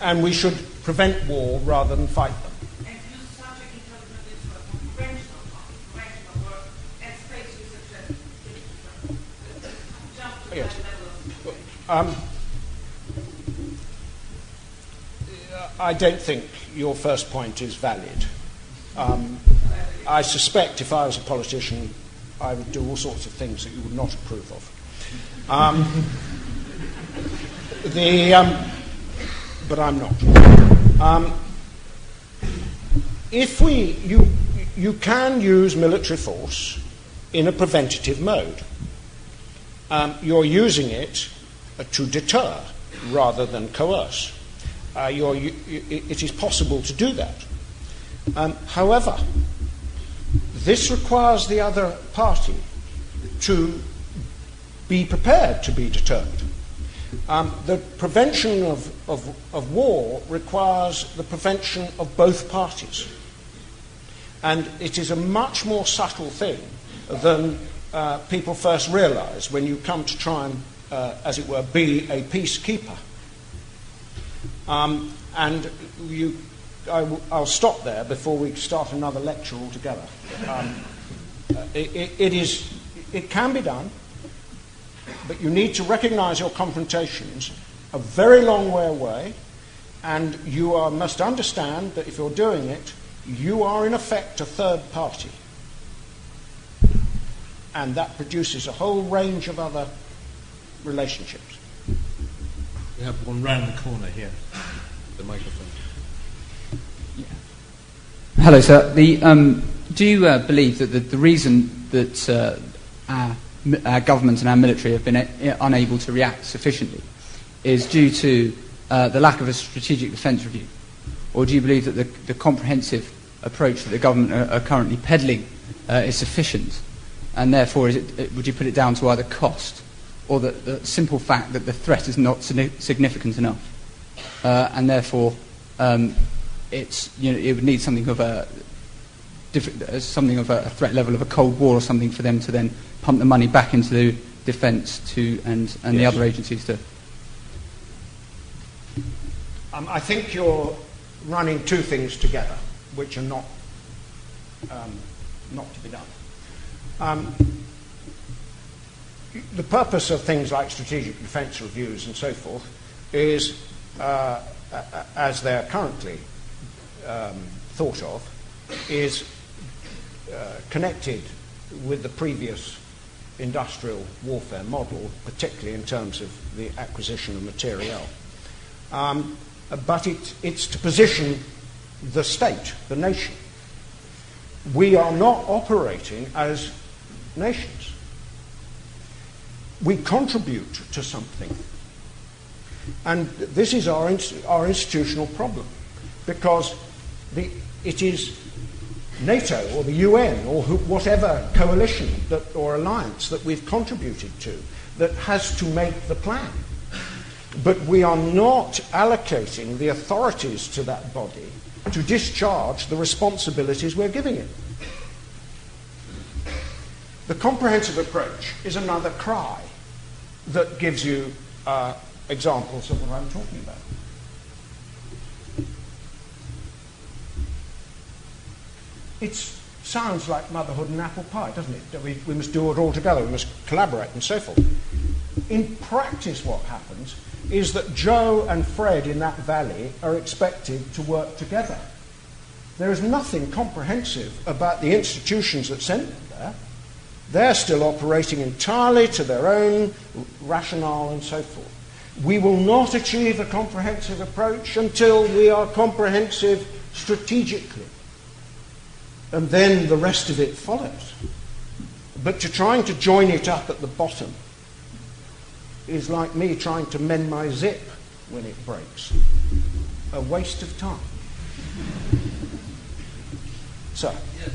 and we should prevent war rather than fight them? And use such an intelligent instrument for prevention of conflict, prevention of war, and space research. Just to Yes. that level of I don't think your first point is valid. I suspect if I was a politician, I would do all sorts of things that you would not approve of. But I'm not. You can use military force in a preventative mode. You're using it to deter rather than coerce. It is possible to do that. However, this requires the other party to be prepared to be deterred. The prevention of war requires the prevention of both parties. And it is a much more subtle thing than people first realise when you come to try and, as it were, be a peacekeeper. And I'll stop there before we start another lecture altogether. It can be done, but you need to recognise your confrontations a very long way away, and you must understand that if you're doing it, you are in effect a third party. And that produces a whole range of other relationships. We have one round the corner here, the microphone. Hello, sir. Do you believe that the reason that our government and our military have been unable to react sufficiently is due to the lack of a strategic defence review? Or do you believe that the comprehensive approach that the government are currently peddling is sufficient, and therefore would you put it down to either cost or the simple fact that the threat is not significant enough, and therefore it would need something of a threat level of a Cold War or something for them to then pump the money back into defence and yes, the other agencies to? I think you're running two things together, which are not to be done. The purpose of things like strategic defence reviews and so forth is, as they're currently thought of, is connected with the previous industrial warfare model, particularly in terms of the acquisition of materiel. But it's to position the state, the nation. We are not operating as nations. We contribute to something. And this is our institutional problem, because it is NATO or the UN or whatever coalition or alliance that we've contributed to that has to make the plan. But we are not allocating the authorities to that body to discharge the responsibilities we're giving it. The comprehensive approach is another cry that gives you examples of what I'm talking about. It sounds like motherhood and apple pie, doesn't it? We must do it all together, we must collaborate and so forth. In practice, what happens is that Joe and Fred in that valley are expected to work together. There is nothing comprehensive about the institutions that sent them there. They're still operating entirely to their own rationale and so forth. We will not achieve a comprehensive approach until we are comprehensive strategically. and then the rest of it follows. But trying to join it up at the bottom is like me trying to mend my zip when it breaks. A waste of time. So. Yes. I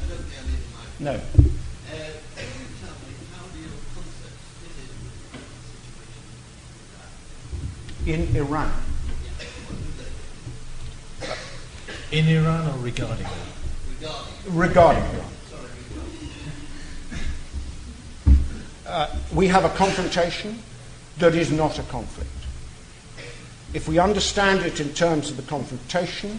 don't think I need a No. Can you tell me how do your concepts fit in the situation In Iran. In Iran or regarding Iran? Regarding Iran. We have a confrontation that is not a conflict. If we understand it in terms of the confrontation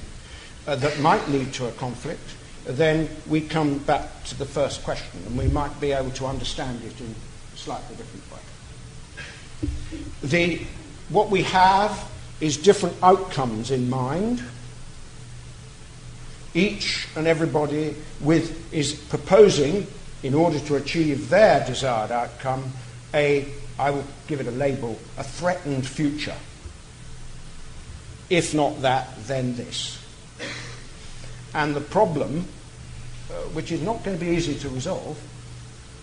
that might lead to a conflict, then we come back to the first question, and we might be able to understand it in a slightly different way. What we have is different outcomes in mind. Each and everybody is proposing, in order to achieve their desired outcome, I will give it a label, a threatened future. If not that, then this. And the problem, which is not going to be easy to resolve,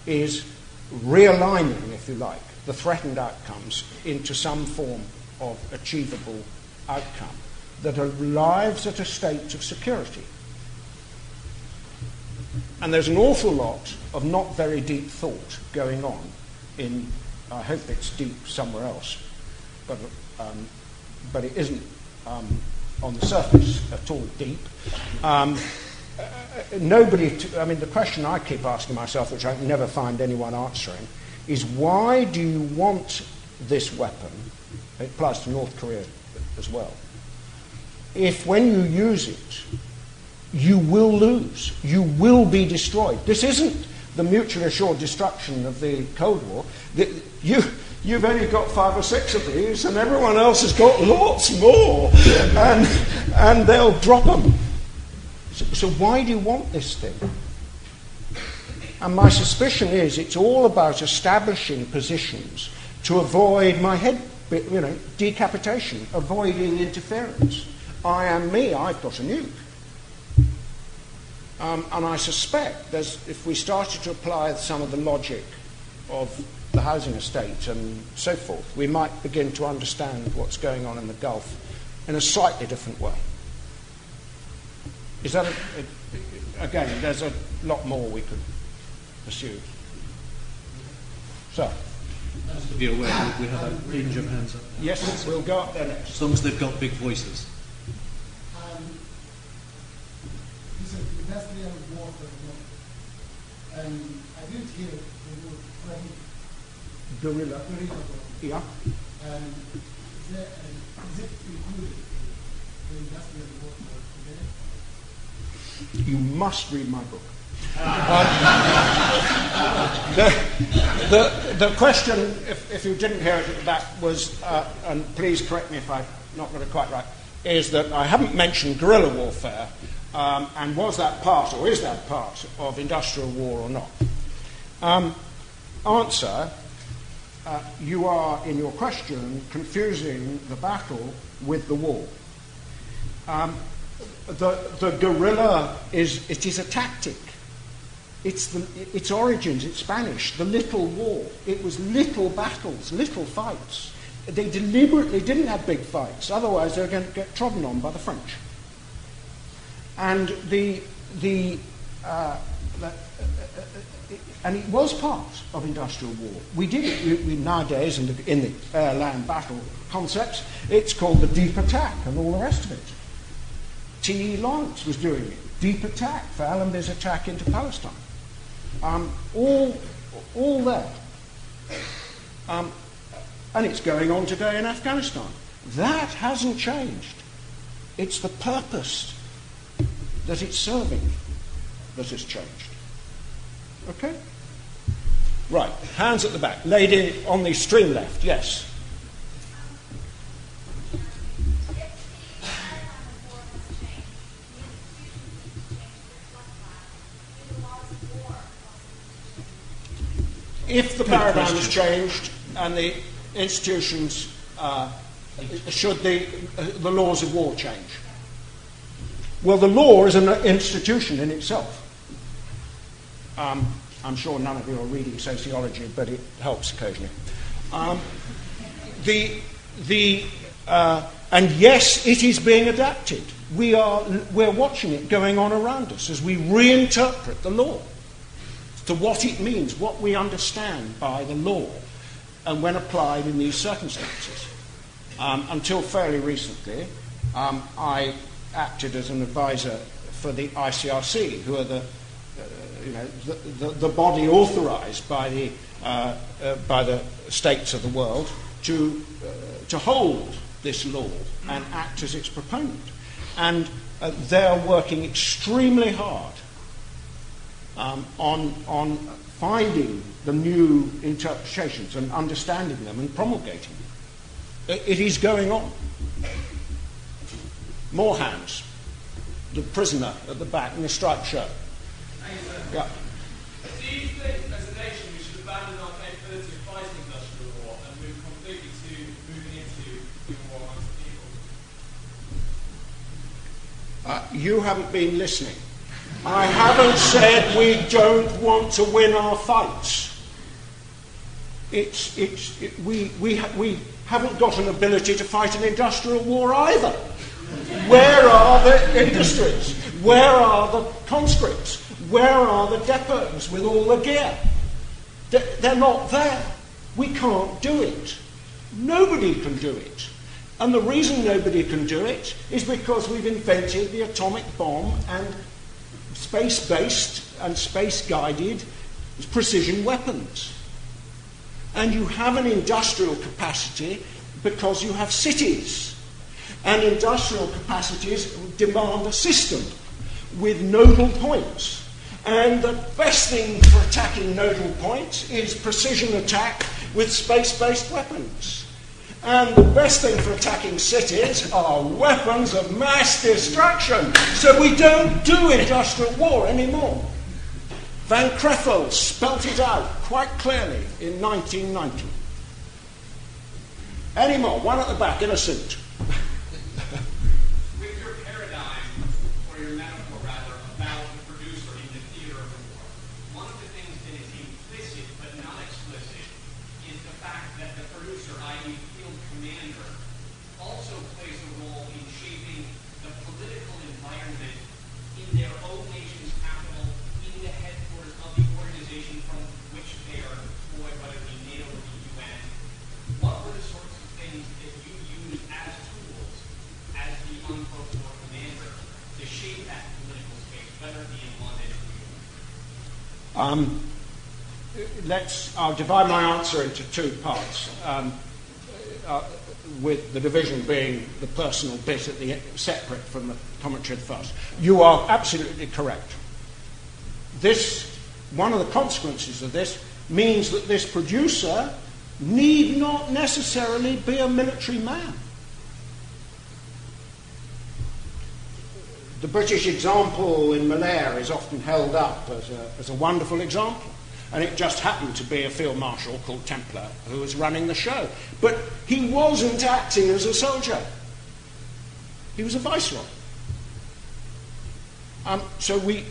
is realigning, if you like, the threatened outcomes into some form of achievable outcome that arrives at a state of security. And there's an awful lot of not very deep thought going on in, I hope it's deep somewhere else, but it isn't on the surface at all deep. The question I keep asking myself, which I never find anyone answering, is why do you want this weapon? It applies to North Korea as well. If when you use it, you will lose. You will be destroyed. This isn't the mutually assured destruction of the Cold War. You've only got 5 or 6 of these, and everyone else has got lots more, and they'll drop them. So why do you want this thing? And my suspicion is it's all about establishing positions to avoid my head, decapitation, avoiding interference. I am me. I've got a nuke. And I suspect if we started to apply some of the logic of the housing estate and so forth, we might begin to understand what's going on in the Gulf in a slightly different way. Is that again, there's a lot more we could pursue. So. Just to be aware, we have a range of hands up. Yes, we'll go up there next. As long as they've got big voices. Industrial warfare, and I didn't hear the word friend. Guerrilla. Yeah. And is it included in the industrial warfare today? You must read my book. The question, if you didn't hear it, that was, and please correct me if I've not got it quite right, is that I haven't mentioned guerrilla warfare. And was that part, or is that part, of industrial war or not? Answer, you are, in your question, confusing the battle with the war. The guerrilla is a tactic. Its origins, it's Spanish, the little war. It was little battles, little fights. They deliberately didn't have big fights, otherwise they were going to get trodden on by the French. And and it was part of industrial war. We did it nowadays in the air-land battle concepts. It's called the deep attack and all the rest of it. T.E. Lawrence was doing it. Deep attack for Allenby's attack into Palestine. All there. And it's going on today in Afghanistan. That hasn't changed. It's the purpose that it's serving that has changed. Okay? Right, hands at the back. Lady on the extreme left, yes. If the paradigm has changed and the institutions, should the laws of war change? Well, the law is an institution in itself. I'm sure none of you are reading sociology, but it helps occasionally. And yes, it is being adapted. We're watching it going on around us as we reinterpret the law to what it means, what we understand by the law, and when applied in these circumstances. Until fairly recently, I acted as an advisor for the ICRC, who are the body authorised by the states of the world to hold this law and act as its proponent. And they're working extremely hard on finding the new interpretations and understanding them and promulgating them. It is going on. More hands. The prisoner at the back in the striped shirt. Yeah. Do you think, as a nation, we should abandon our capability of fighting industrial war and move completely to moving into human war amongst the people? You haven't been listening. I haven't said we don't want to win our fights. We haven't got an ability to fight an industrial war either. Where are the industries? Where are the conscripts? Where are the depots with all the gear? They're not there. We can't do it. Nobody can do it. And the reason nobody can do it is because we've invented the atomic bomb and space-based and space-guided precision weapons. And you have an industrial capacity because you have cities. And industrial capacities demand a system with nodal points. And the best thing for attacking nodal points is precision attack with space-based weapons. And the best thing for attacking cities are weapons of mass destruction. So we don't do industrial war anymore. Van Creveld spelt it out quite clearly in 1990. Any more? One at the back in a suit. With your paradigm, or your metaphor rather, about the producer in the theater of the war, one of the things that is implicit but not explicit is the fact that the producer, i.e. field commander, also plays a role in shaping the political environment in their own nation's capital, in the headquarters of the organization from which they are employed, whether it be NATO or the UN. What were the sorts of things that you used as tools, as the unquote war commander, to shape that political space, whether it be in London or New York? I'll divide my answer into two parts, with the division being the personal bit separate from the commentary at the first. You are absolutely correct. One of the consequences of this means that this producer need not necessarily be a military man. The British example in Malaya is often held up as a wonderful example. And it just happened to be a field marshal called Templar who was running the show. But he wasn't acting as a soldier. He was a viceroy. So we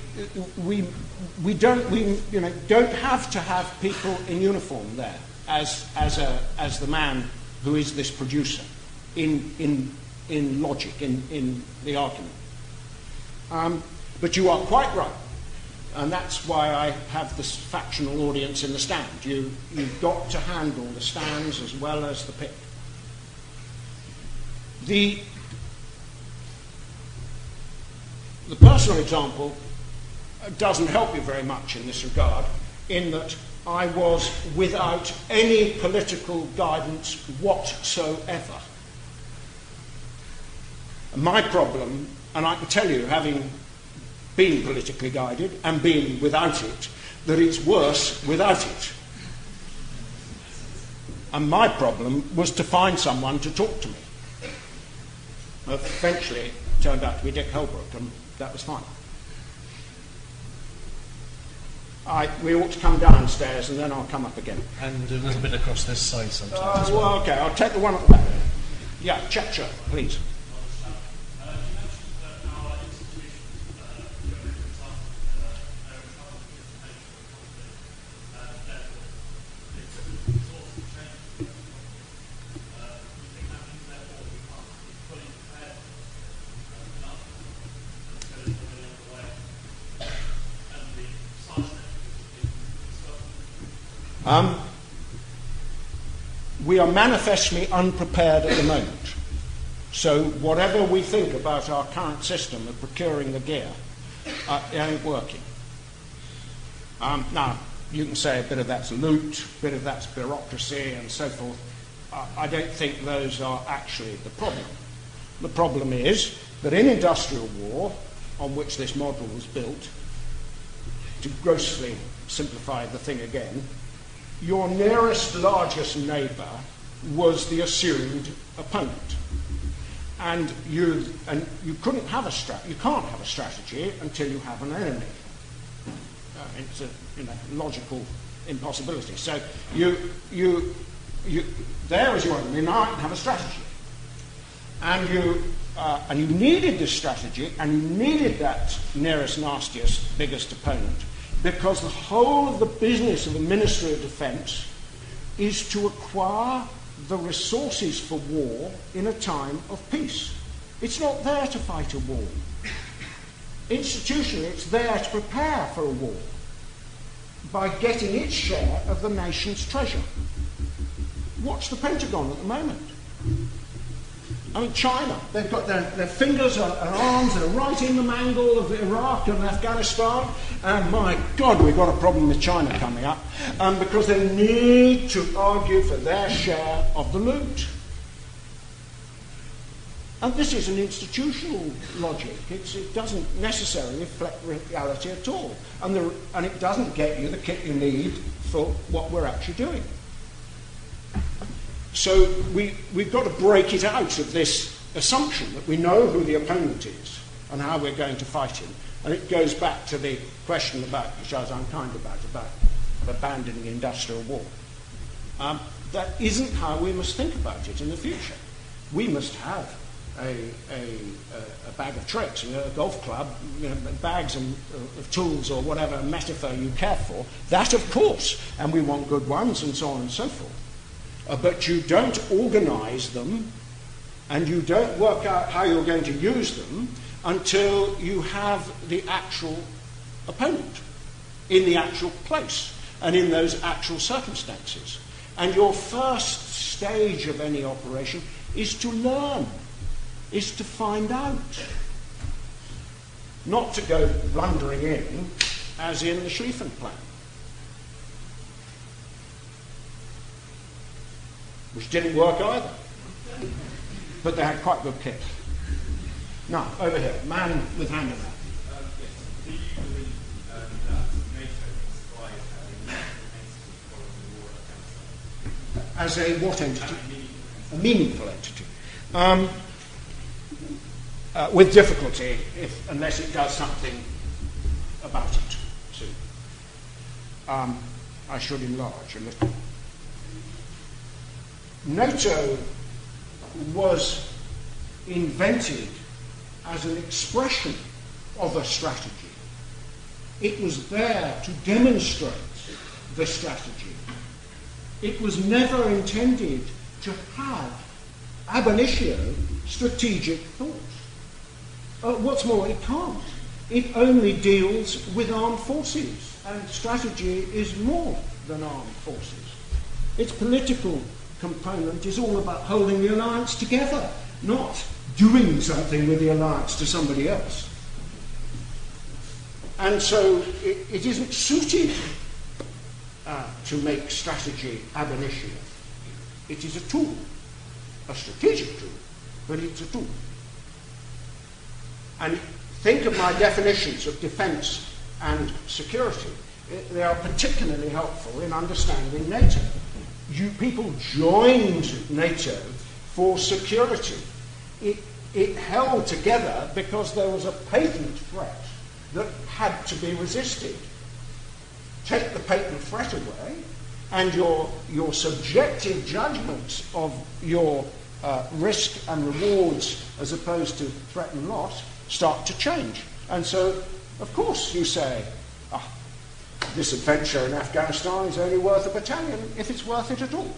don't have to have people in uniform there as the man who is this producer in logic, in the argument. But you are quite right. And that's why I have this factional audience in the stand. You've got to handle the stands as well as the pit. The personal example doesn't help you very much in this regard, in that I was without any political guidance whatsoever. My problem, and I can tell you, having been politically guided and been without it, that it's worse without it. And my problem was to find someone to talk to me. Eventually it turned out to be Dick Holbrook, and that was fine. We ought to come downstairs and then I'll come up again. And a little bit across this side sometimes as well. Well, okay, I'll take the one at the back. Yeah, check, please. You mentioned that our institutions We are manifestly unprepared at the moment. So whatever we think about our current system of procuring the gear, it ain't working. Now, you can say a bit of that's loot, a bit of that's bureaucracy and so forth. I don't think those are actually the problem. The problem is that in industrial war, on which this model was built, to grossly simplify the thing again, your nearest, largest neighbour was the assumed opponent. And you couldn't have you can't have a strategy until you have an enemy. It's a logical impossibility. So there is your enemy. Now I can have a strategy. And you needed this strategy, and you needed that nearest, nastiest, biggest opponent, because the whole of the business of the Ministry of Defence is to acquire the resources for war in a time of peace. It's not there to fight a war. Institutionally, it's there to prepare for a war by getting its share of the nation's treasure. Watch the Pentagon at the moment. I mean, China, they've got their fingers and arms are right in the mangle of Iraq and Afghanistan, and my God, we've got a problem with China coming up, because they need to argue for their share of the loot. And this is an institutional logic. It doesn't necessarily reflect reality at all, and it doesn't get you the kit you need for what we're actually doing. So we've got to break it out of this assumption that we know who the opponent is and how we're going to fight him. And it goes back to the question about, which I was unkind about abandoning industrial war. That isn't how we must think about it in the future. We must have a bag of tricks, a golf club, bags of tools or whatever metaphor you care for. That, of course, and we want good ones and so on and so forth. But you don't organise them and you don't work out how you're going to use them until you have the actual opponent in the actual place and in those actual circumstances. And your first stage of any operation is to learn, is to find out. Not to go blundering in, as in the Schlieffen Plan, which didn't work either. But they had quite good kit. Now, over here, man with hand in hand. Do you believe that NATO can survive as a war in Afghanistan? As a what entity? A meaningful entity. With difficulty, unless it does something about it. So, I should enlarge a little. NATO was invented as an expression of a strategy. It was there to demonstrate the strategy. It was never intended to have ab initio strategic thought. What's more, it can't. It only deals with armed forces, and strategy is more than armed forces. Its political component is all about holding the alliance together, not doing something with the alliance to somebody else. And so it isn't suited to make strategy ab initio. It is a tool, a strategic tool, but it's a tool. And think of my definitions of defence and security. They are particularly helpful in understanding NATO. People joined NATO for security. It held together because there was a patent threat that had to be resisted. Take the patent threat away, and your subjective judgments of your risk and rewards as opposed to threat and loss start to change. And so, of course, you say, this adventure in Afghanistan is only worth a battalion if it's worth it at all,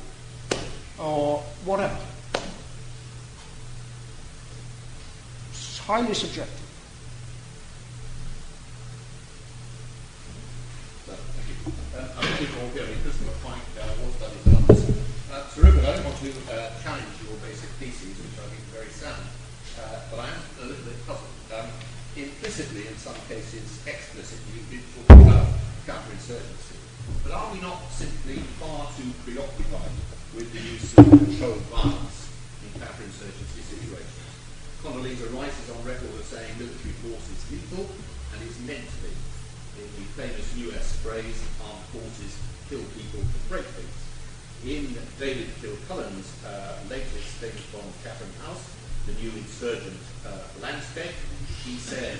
or whatever. It's highly subjective. I think David Morgan, Crystal Point, War Studies Alumni Group. Sir Rupert, I don't want to challenge your basic theses, which I think are very sound, but I am a little bit puzzled. Implicitly, in some cases, explicitly, you did talk about counterinsurgency. But are we not simply far too preoccupied with the use of controlled violence in counterinsurgency situations? Condoleezza Rice is on record as saying military force is lethal and is meant to be. In the famous US phrase, armed forces kill people to break things. In David Kilcullen's latest famous bomb, Chatham House, the new insurgent landscape, he said,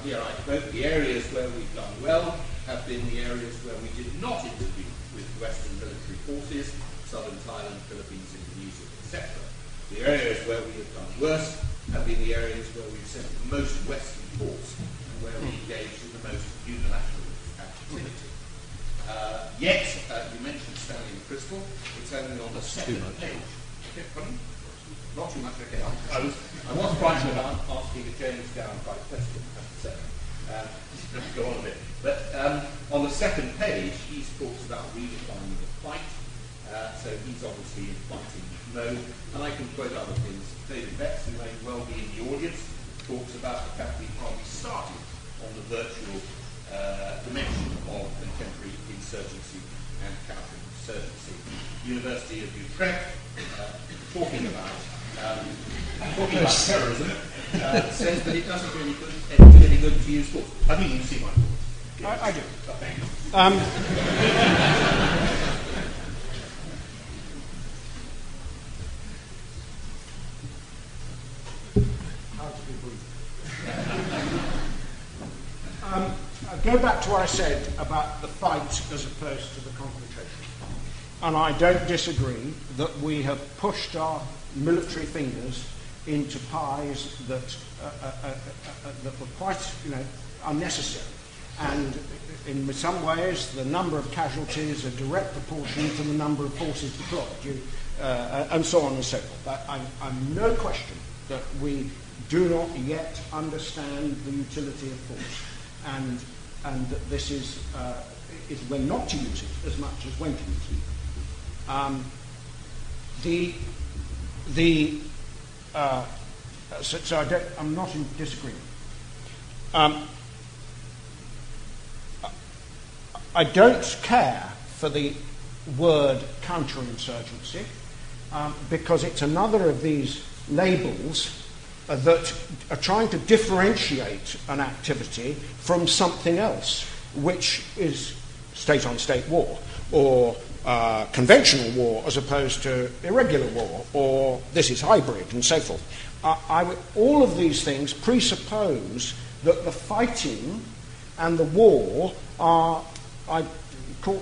here I quote, the areas where we've done well have been the areas where we did not intervene with Western military forces, southern Thailand, Philippines, Indonesia, etc. The areas where we have done worse have been the areas where we've sent the most Western force and where we engaged in the most unilateral activity. Yet, you mentioned Stanley and Crystal, it's only on the second page. Okay, pardon? Not too much, okay. I was frightened about asking a James downright question, I have to say. Let's go on a bit. But on the second page, he talks about redefining the fight. So he's obviously in fighting mode. And I can quote other things. David Betts, who may well be in the audience, talks about the fact we hardly started on the virtual dimension of contemporary insurgency and counterinsurgency. University of Utrecht, talking about terrorism, says that it doesn't really do any good to use force. I think you can see my point. I do. Oh, thank you. I'll go back to what I said about the fight as opposed to the confrontation. And I don't disagree that we have pushed our military fingers into pies that were quite, unnecessary. And in some ways, the number of casualties are direct proportion to the number of forces deployed, and so on and so forth. I'm no question that we do not yet understand the utility of force, and that this is when not to use it as much as when to use it. I'm not in disagreement. I don't care for the word counterinsurgency because it's another of these labels that are trying to differentiate an activity from something else, which is state-on-state war, or conventional war as opposed to irregular war, or this is hybrid, and so forth. All of these things presuppose that the fighting and the war are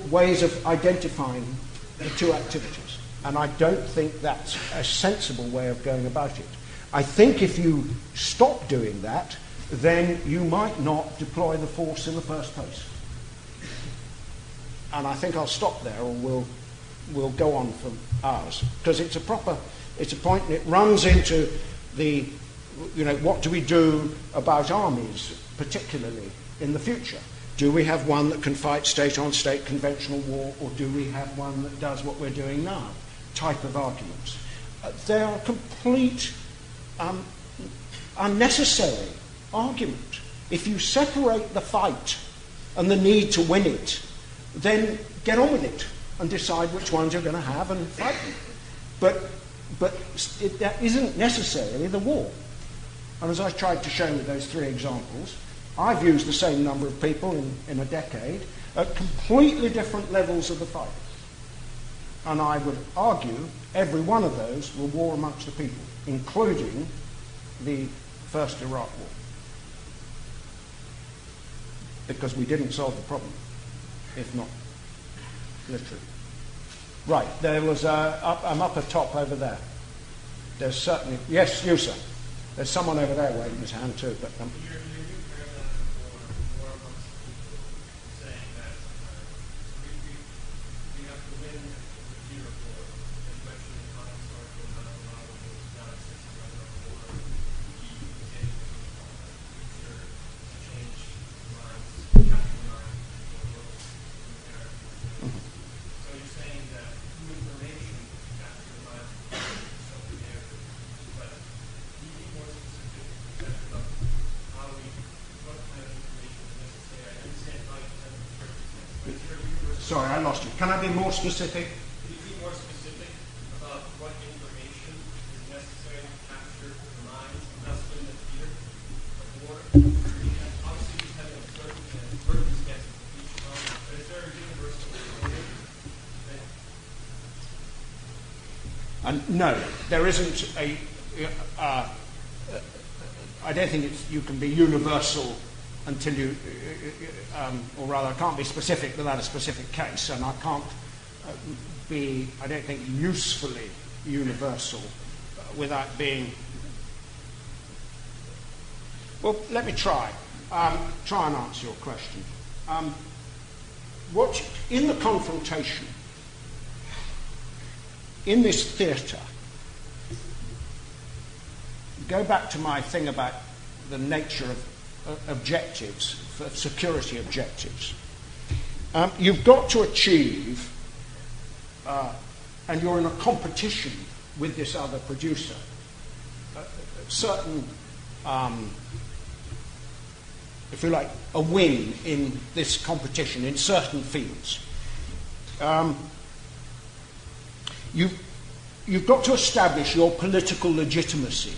ways of identifying the two activities. And I don't think that's a sensible way of going about it. I think if you stop doing that, then you might not deploy the force in the first place. And I think I'll stop there, or we'll go on for hours, because it's a point, and it runs into the, what do we do about armies, particularly in the future? Do we have one that can fight state-on-state conventional war, or do we have one that does what we're doing now? Type of arguments. They are complete unnecessary argument. If you separate the fight and the need to win it, then get on with it and decide which ones you're going to have and fight them. But that isn't necessarily the war. And as I tried to show with those three examples, I've used the same number of people in a decade at completely different levels of the fight. And I would argue every one of those were war amongst the people, including the first Iraq war. Because we didn't solve the problem, if not literally. Right, there was I'm up at top over there. There's certainly, yes, you sir. There's someone over there waving his hand too, but Sorry, I lost you. Can I be more specific? Can you be more specific about what information is necessary to capture the minds of vessel in the theater of war? Because obviously you have a certain circumstances of each moment, but is there a universal standard? No, there isn't a. I don't think you can be universal until you, or rather, I can't be specific without a specific case, and I can't be, I don't think, usefully universal without being. Well, let me try. Try and answer your question. What in the confrontation, in this theatre, go back to my thing about the nature of objectives, for security objectives. You've got to achieve, and you're in a competition with this other producer, certain, if you like, a win in this competition in certain fields. You've got to establish your political legitimacy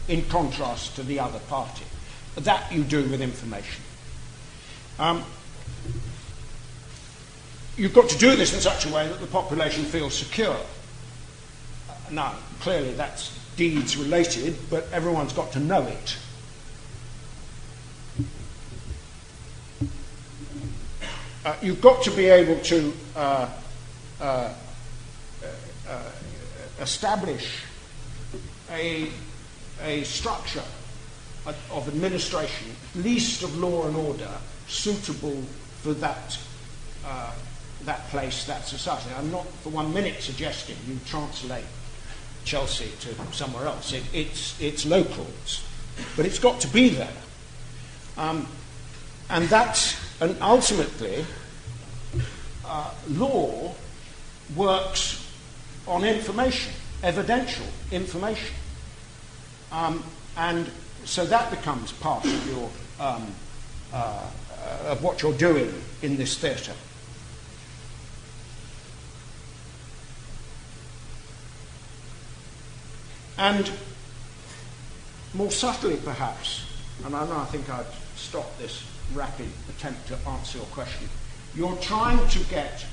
in contrast to the other party. That you do with information. You've got to do this in such a way that the population feels secure. Now, clearly that's deeds related, but everyone's got to know it. You've got to be able to establish a structure of administration, at least of law and order, suitable for that place, that society. I'm not for 1 minute suggesting you translate Chelsea to somewhere else. It's local, but it's got to be there, and ultimately, law works on information, evidential information, and so that becomes part of your of what you're doing in this theatre. And more subtly, perhaps, and I think I'd stop this rapid attempt to answer your question, you're trying to get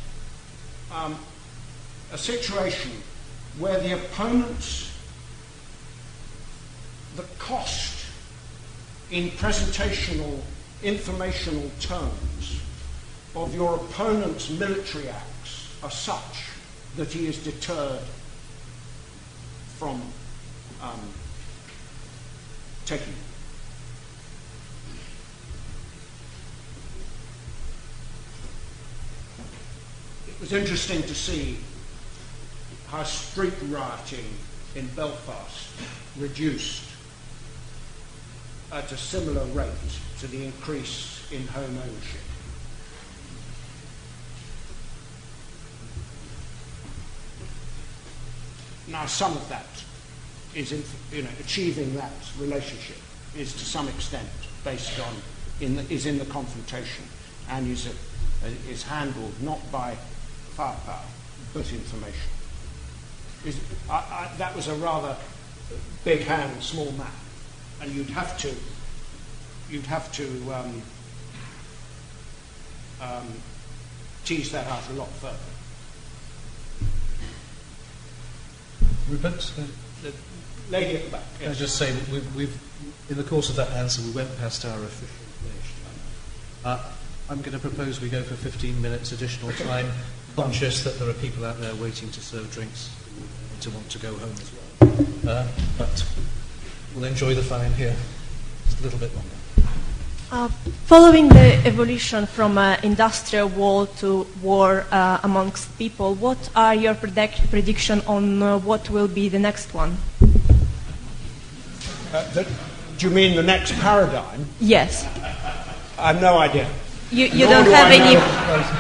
a situation where the opponent's, the cost in presentational, informational terms of your opponent's military acts are such that he is deterred from taking it. It was interesting to see how street rioting in Belfast reduced at a similar rate to the increase in home ownership. Now, some of that is, achieving that relationship is to some extent based on, is in the confrontation and is handled not by firepower but information. That was a rather big hand, small man, and you'd have to tease that out a lot further. Rupert, The lady at the back. can I just say that we've in the course of that answer, we went past our official finish time. I'm going to propose we go for 15 minutes additional time, conscious that there are people out there waiting to serve drinks who want to go home as well. But we'll enjoy the fine here just a little bit longer. Following the evolution from industrial war to war amongst people, what are your prediction on what will be the next one? Do you mean the next paradigm? Yes. I have no idea. You don't have any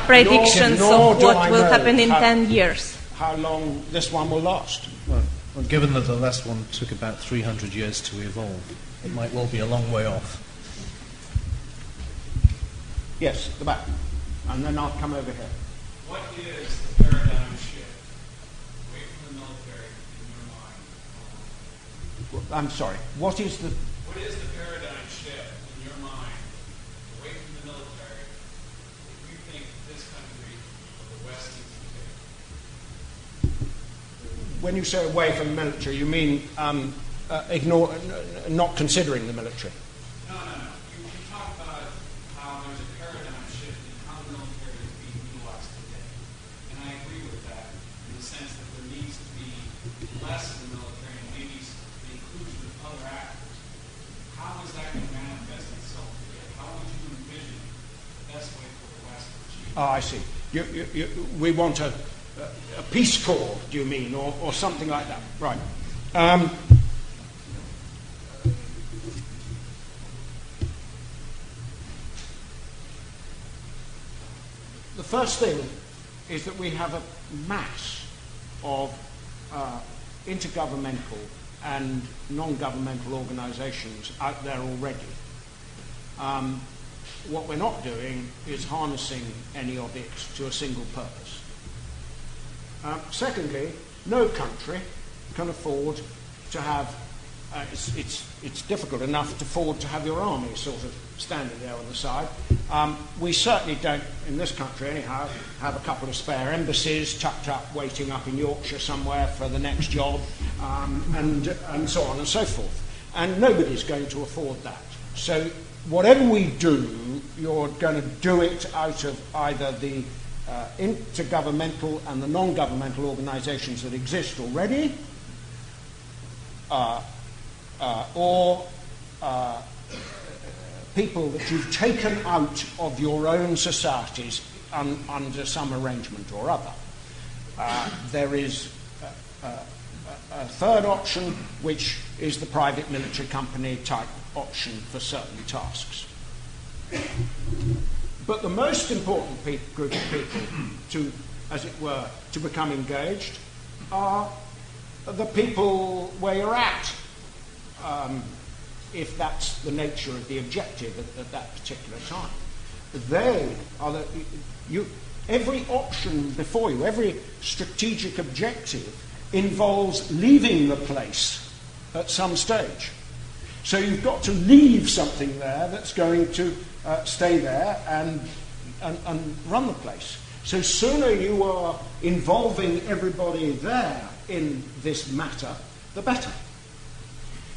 predictions of what will happen in 10 years? How long this one will last? Well, given that the last one took about 300 years to evolve, it might well be a long way off. Yes, at the back. and then I'll come over here. What is the paradigm shift away from the military in your mind? I'm sorry, what is the paradigm shift in your mind away from the military that you think this country or the West needs to take? when you say away from the military, you mean not considering the military? No. You talk about how there's a paradigm shift in how the military is being utilized today. And I agree with that in the sense that there needs to be less of the military and maybe the inclusion of other actors. How is that going to manifest itself today? How would you envision the best way for the West to achieve that? I see. We want a Peace Corps, do you mean, or something like that? Right. The first thing is that we have a mass of intergovernmental and non-governmental organisations out there already. What we're not doing is harnessing any of it to a single purpose. Secondly, no country can afford to have, it's difficult enough to afford to have your army sort of standing there on the side. We certainly don't, in this country anyhow, have a couple of spare embassies tucked up, waiting up in Yorkshire somewhere for the next job, and so on and so forth. And nobody's going to afford that. So whatever we do, you're going to do it out of either the intergovernmental and the non-governmental organisations that exist already, or people that you've taken out of your own societies under some arrangement or other. There is a third option, which is the private military company type option for certain tasks. But the most important group of people to, as it were, to become engaged are the people where you're at, if that's the nature of the objective at that particular time. They are every option before you, every strategic objective involves leaving the place at some stage. So you've got to leave something there that's going to stay there and run the place. So sooner you are involving everybody there in this matter, the better.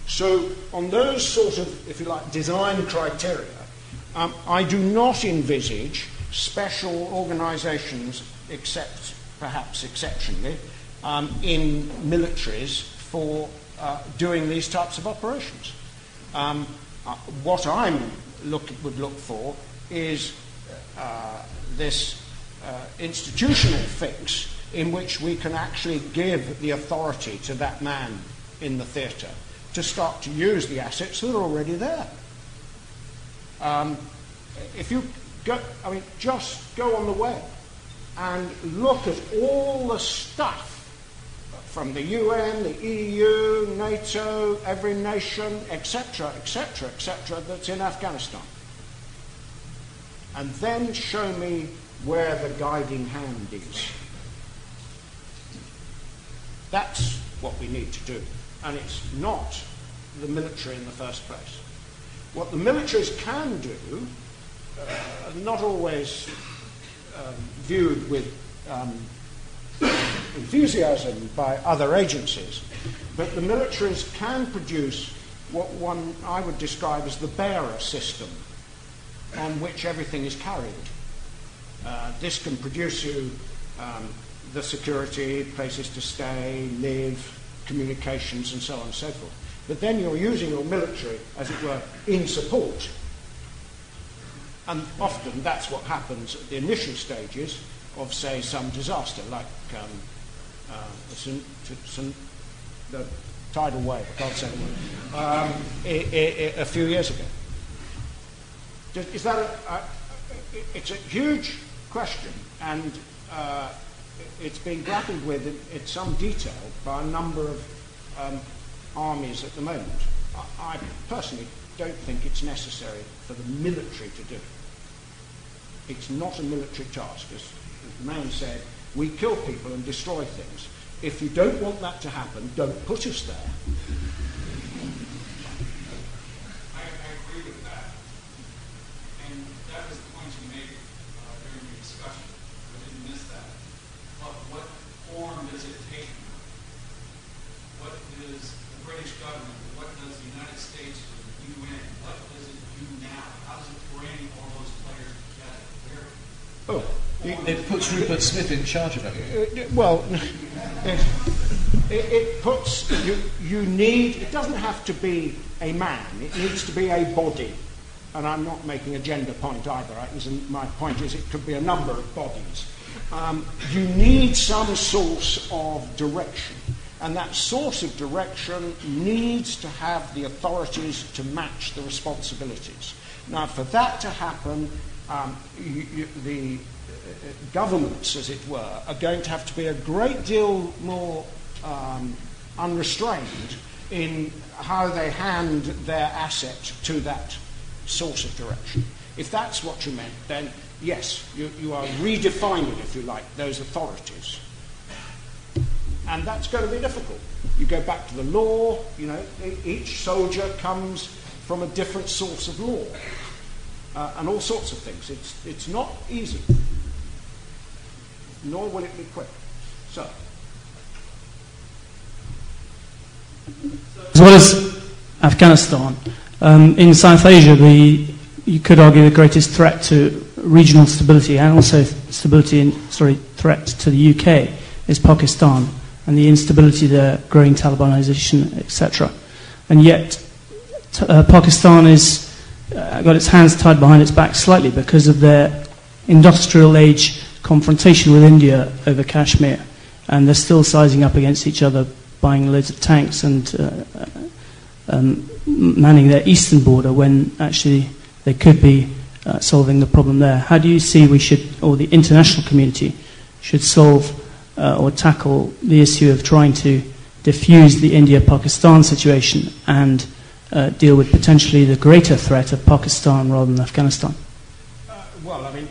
So on those sort of, if you like, design criteria, I do not envisage special organisations, except perhaps exceptionally, in militaries for doing these types of operations. What I would look for is this institutional fix in which we can actually give the authority to that man in the theatre to start to use the assets that are already there. If you go, just go on the web and look at all the stuff from the UN, the EU, NATO, every nation, etc., that's in Afghanistan. And then show me where the guiding hand is. That's what we need to do. And it's not the military in the first place. What the militaries can do, not always viewed with enthusiasm by other agencies, but the militaries can produce what I would describe as the bearer system on which everything is carried. This can produce you the security, places to stay, live, communications, and so on and so forth. But then you're using your military, as it were, in support. And often that's what happens at the initial stages of, say, some disaster, like the tidal wave, I can't say the word, a few years ago. Is that it's a huge question, and it's been grappled with in some detail by a number of armies at the moment. I personally don't think it's necessary for the military to do it. It's not a military task. As the man said, we kill people and destroy things. If you don't want that to happen, don't put us there. I agree with that. And that was the point you made during your discussion. I didn't miss that. But what form does it take now? What does the British government, what does the United States or the UN, what does it do now? How does it bring all those players together? It puts Rupert Smith in charge of it. Well, it puts you need. It doesn't have to be a man. It needs to be a body. And I'm not making a gender point either. My point is, it could be a number of bodies. You need some source of direction, and that source of direction needs to have the authorities to match the responsibilities. Now, for that to happen, the governments, as it were, are going to have to be a great deal more unrestrained in how they hand their asset to that source of direction. If that's what you meant, then yes, you are redefining, if you like, those authorities. And that's going to be difficult. You go back to the law, each soldier comes from a different source of law, and all sorts of things. It's not easy, nor will it be quick. So, as well as Afghanistan, in South Asia, you could argue the greatest threat to regional stability and also threat to the UK is Pakistan, and the instability there, growing Talibanization, etc. And yet, Pakistan has got its hands tied behind its back slightly because of their industrial age confrontation with India over Kashmir, and they're still sizing up against each other, buying loads of tanks and manning their eastern border when actually they could be solving the problem there. How do you see we should, or the international community should solve or tackle the issue of trying to diffuse the India-Pakistan situation and deal with potentially the greater threat of Pakistan rather than Afghanistan? Well, I mean,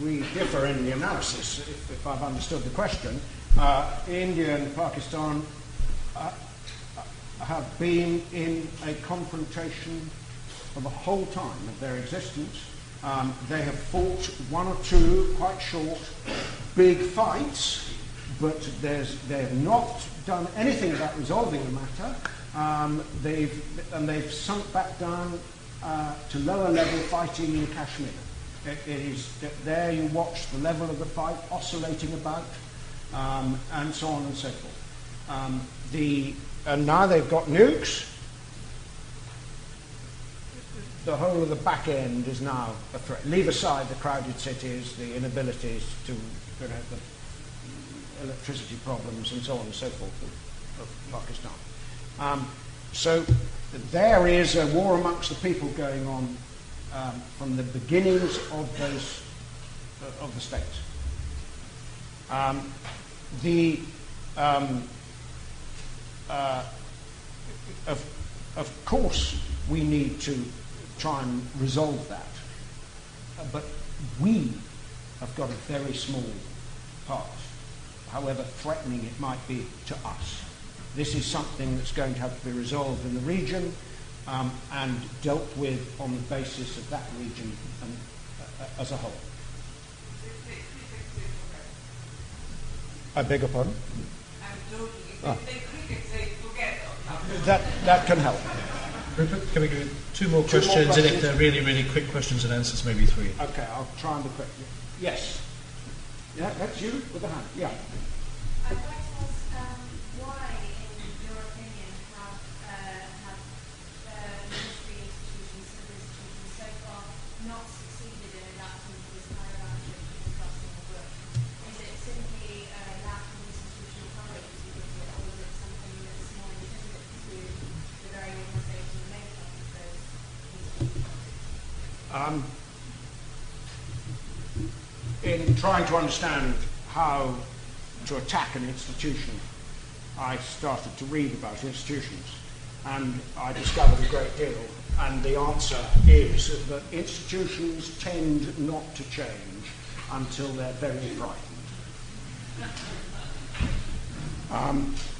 we differ in the analysis, if I've understood the question. India and Pakistan have been in a confrontation for the whole time of their existence. They have fought one or two quite short, big fights, but they have not done anything about resolving the matter. They've sunk back down to lower level fighting in Kashmir. It is there you watch the level of the fight oscillating about, and so on and so forth. And now they've got nukes. The whole of the back end is now a threat. Leave aside the crowded cities, the inabilities to, the electricity problems, and so on and so forth of Pakistan. So there is a war amongst the people going on from the beginnings of the states. Of course, we need to try and resolve that, but we have got a very small part, however threatening it might be to us. This is something that's going to have to be resolved in the region and dealt with on the basis of that region and, as a whole. I beg your pardon? That can help. Rupert, can we do two more questions, and if they're really, really quick questions and answers, maybe three. Okay, I'll try and be quick. Yes. Yeah, that's you with the hand. Yeah. I'd like to ask why, in your opinion, have military institutions, civil institutions, so far not succeeded in adapting to this kind of action discussing the book? Is it simply a lack of institutional courage, as you put it, or is it something that's more intrinsic to the very organisational makeup of those institutions? In trying to understand how to attack an institution, I started to read about institutions. and I discovered a great deal. And the answer is that institutions tend not to change until they're very frightened.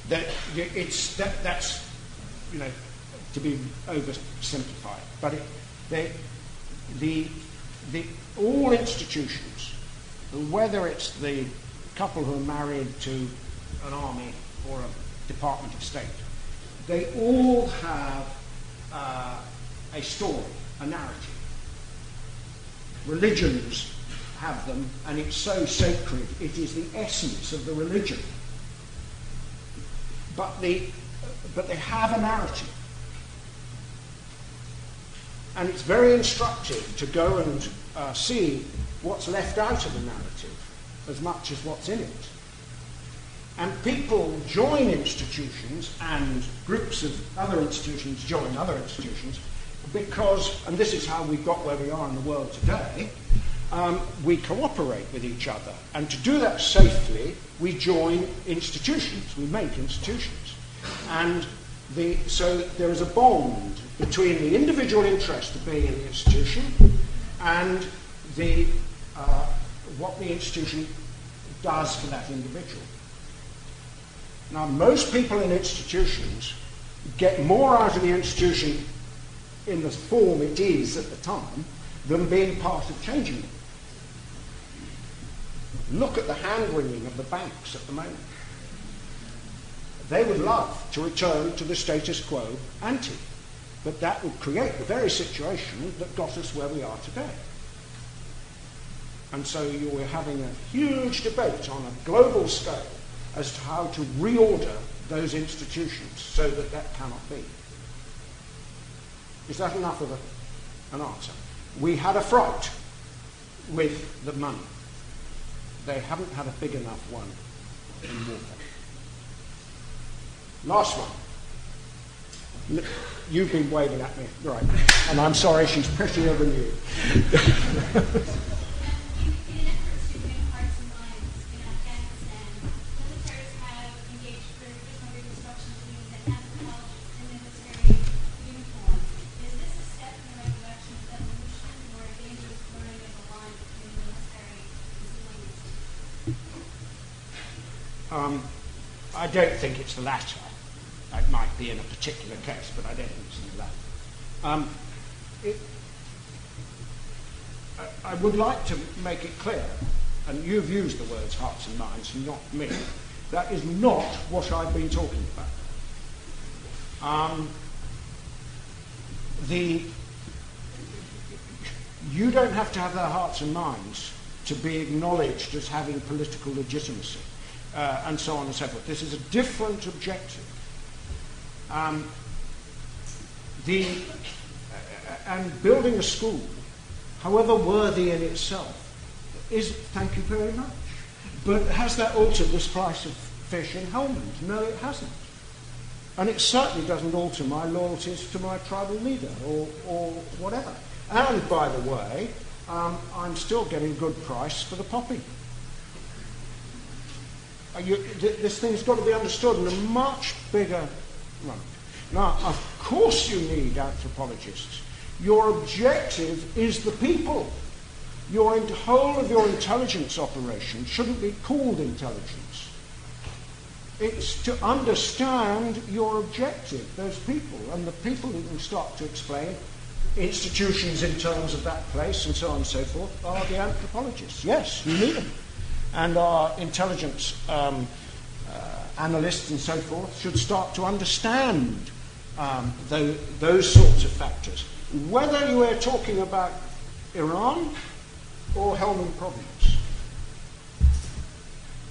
That's to be oversimplified, but all institutions, whether it's the couple who are married to an army or a Department of State, they all have a story, a narrative. Religions have them, and it's so sacred, it is the essence of the religion. But they have a narrative. And it's very instructive to go and see what's left out of the narrative as much as what's in it. And people join institutions, and groups of other institutions join other institutions, because, and this is how we've got where we are in the world today, we cooperate with each other. And to do that safely, we join institutions, we make institutions. And so there is a bond between the individual interest of being in the institution and what the institution does for that individual. Now, most people in institutions get more out of the institution in the form it is at the time than being part of changing it. Look at the hand-wringing of the banks at the moment. They would love to return to the status quo ante, but that would create the very situation that got us where we are today. And so you're having a huge debate on a global scale as to how to reorder those institutions so that that cannot be. Is that enough of an answer? We had a fright with the money. They haven't had a big enough one in warfare. Last one. You've been waving at me, right? And I'm sorry, she's prettier than you. I don't think it's the latter. It might be in a particular case, but I don't think it's the latter. I would like to make it clear, and you've used the words hearts and minds, not me. That is not what I've been talking about. You don't have to have their hearts and minds to be acknowledged as having political legitimacy. And so on and so forth. This is a different objective. And building a school, however worthy in itself, is, thank you very much. But has that altered the price of fish in Helmand? No, it hasn't. And it certainly doesn't alter my loyalties to my tribal leader or whatever. And by the way, I'm still getting good price for the poppy. This thing's got to be understood in a much bigger run. Now, of course you need anthropologists. Your objective is the people. Your whole of your intelligence operation shouldn't be called intelligence. It's to understand your objective, those people, and the people who can start to explain institutions in terms of that place and so on and so forth are the anthropologists. Yes, you need them. And our intelligence analysts and so forth should start to understand those sorts of factors. Whether you are talking about Iran or Helmand Province.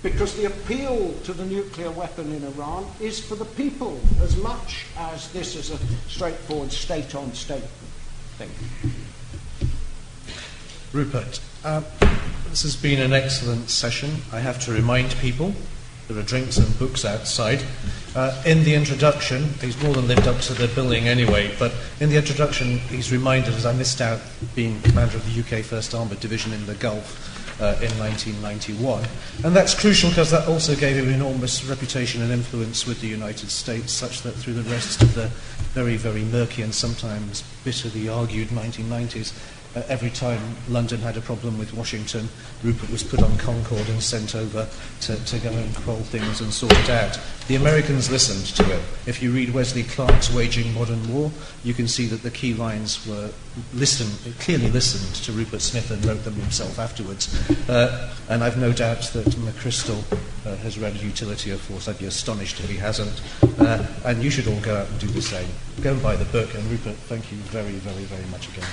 Because the appeal to the nuclear weapon in Iran is for the people as much as this is a straightforward state-on-state thing. Rupert, this has been an excellent session. I have to remind people there are drinks and books outside. In the introduction, he's more than lived up to the billing anyway, but in the introduction he's reminded us I missed out being commander of the UK 1st Armoured Division in the Gulf in 1991. And that's crucial because that also gave him enormous reputation and influence with the United States, such that through the rest of the very, very murky and sometimes bitterly argued 1990s. Every time London had a problem with Washington, Rupert was put on Concorde and sent over to go and quell things and sort it out. The Americans listened to it. If you read Wesley Clark's Waging Modern War, you can see that the key lines were clearly listened to Rupert Smith and wrote them himself afterwards. And I've no doubt that McChrystal has read Utility of Force. I'd be astonished if he hasn't. And you should all go out and do the same. Go and buy the book. And Rupert, thank you very, very, very much again.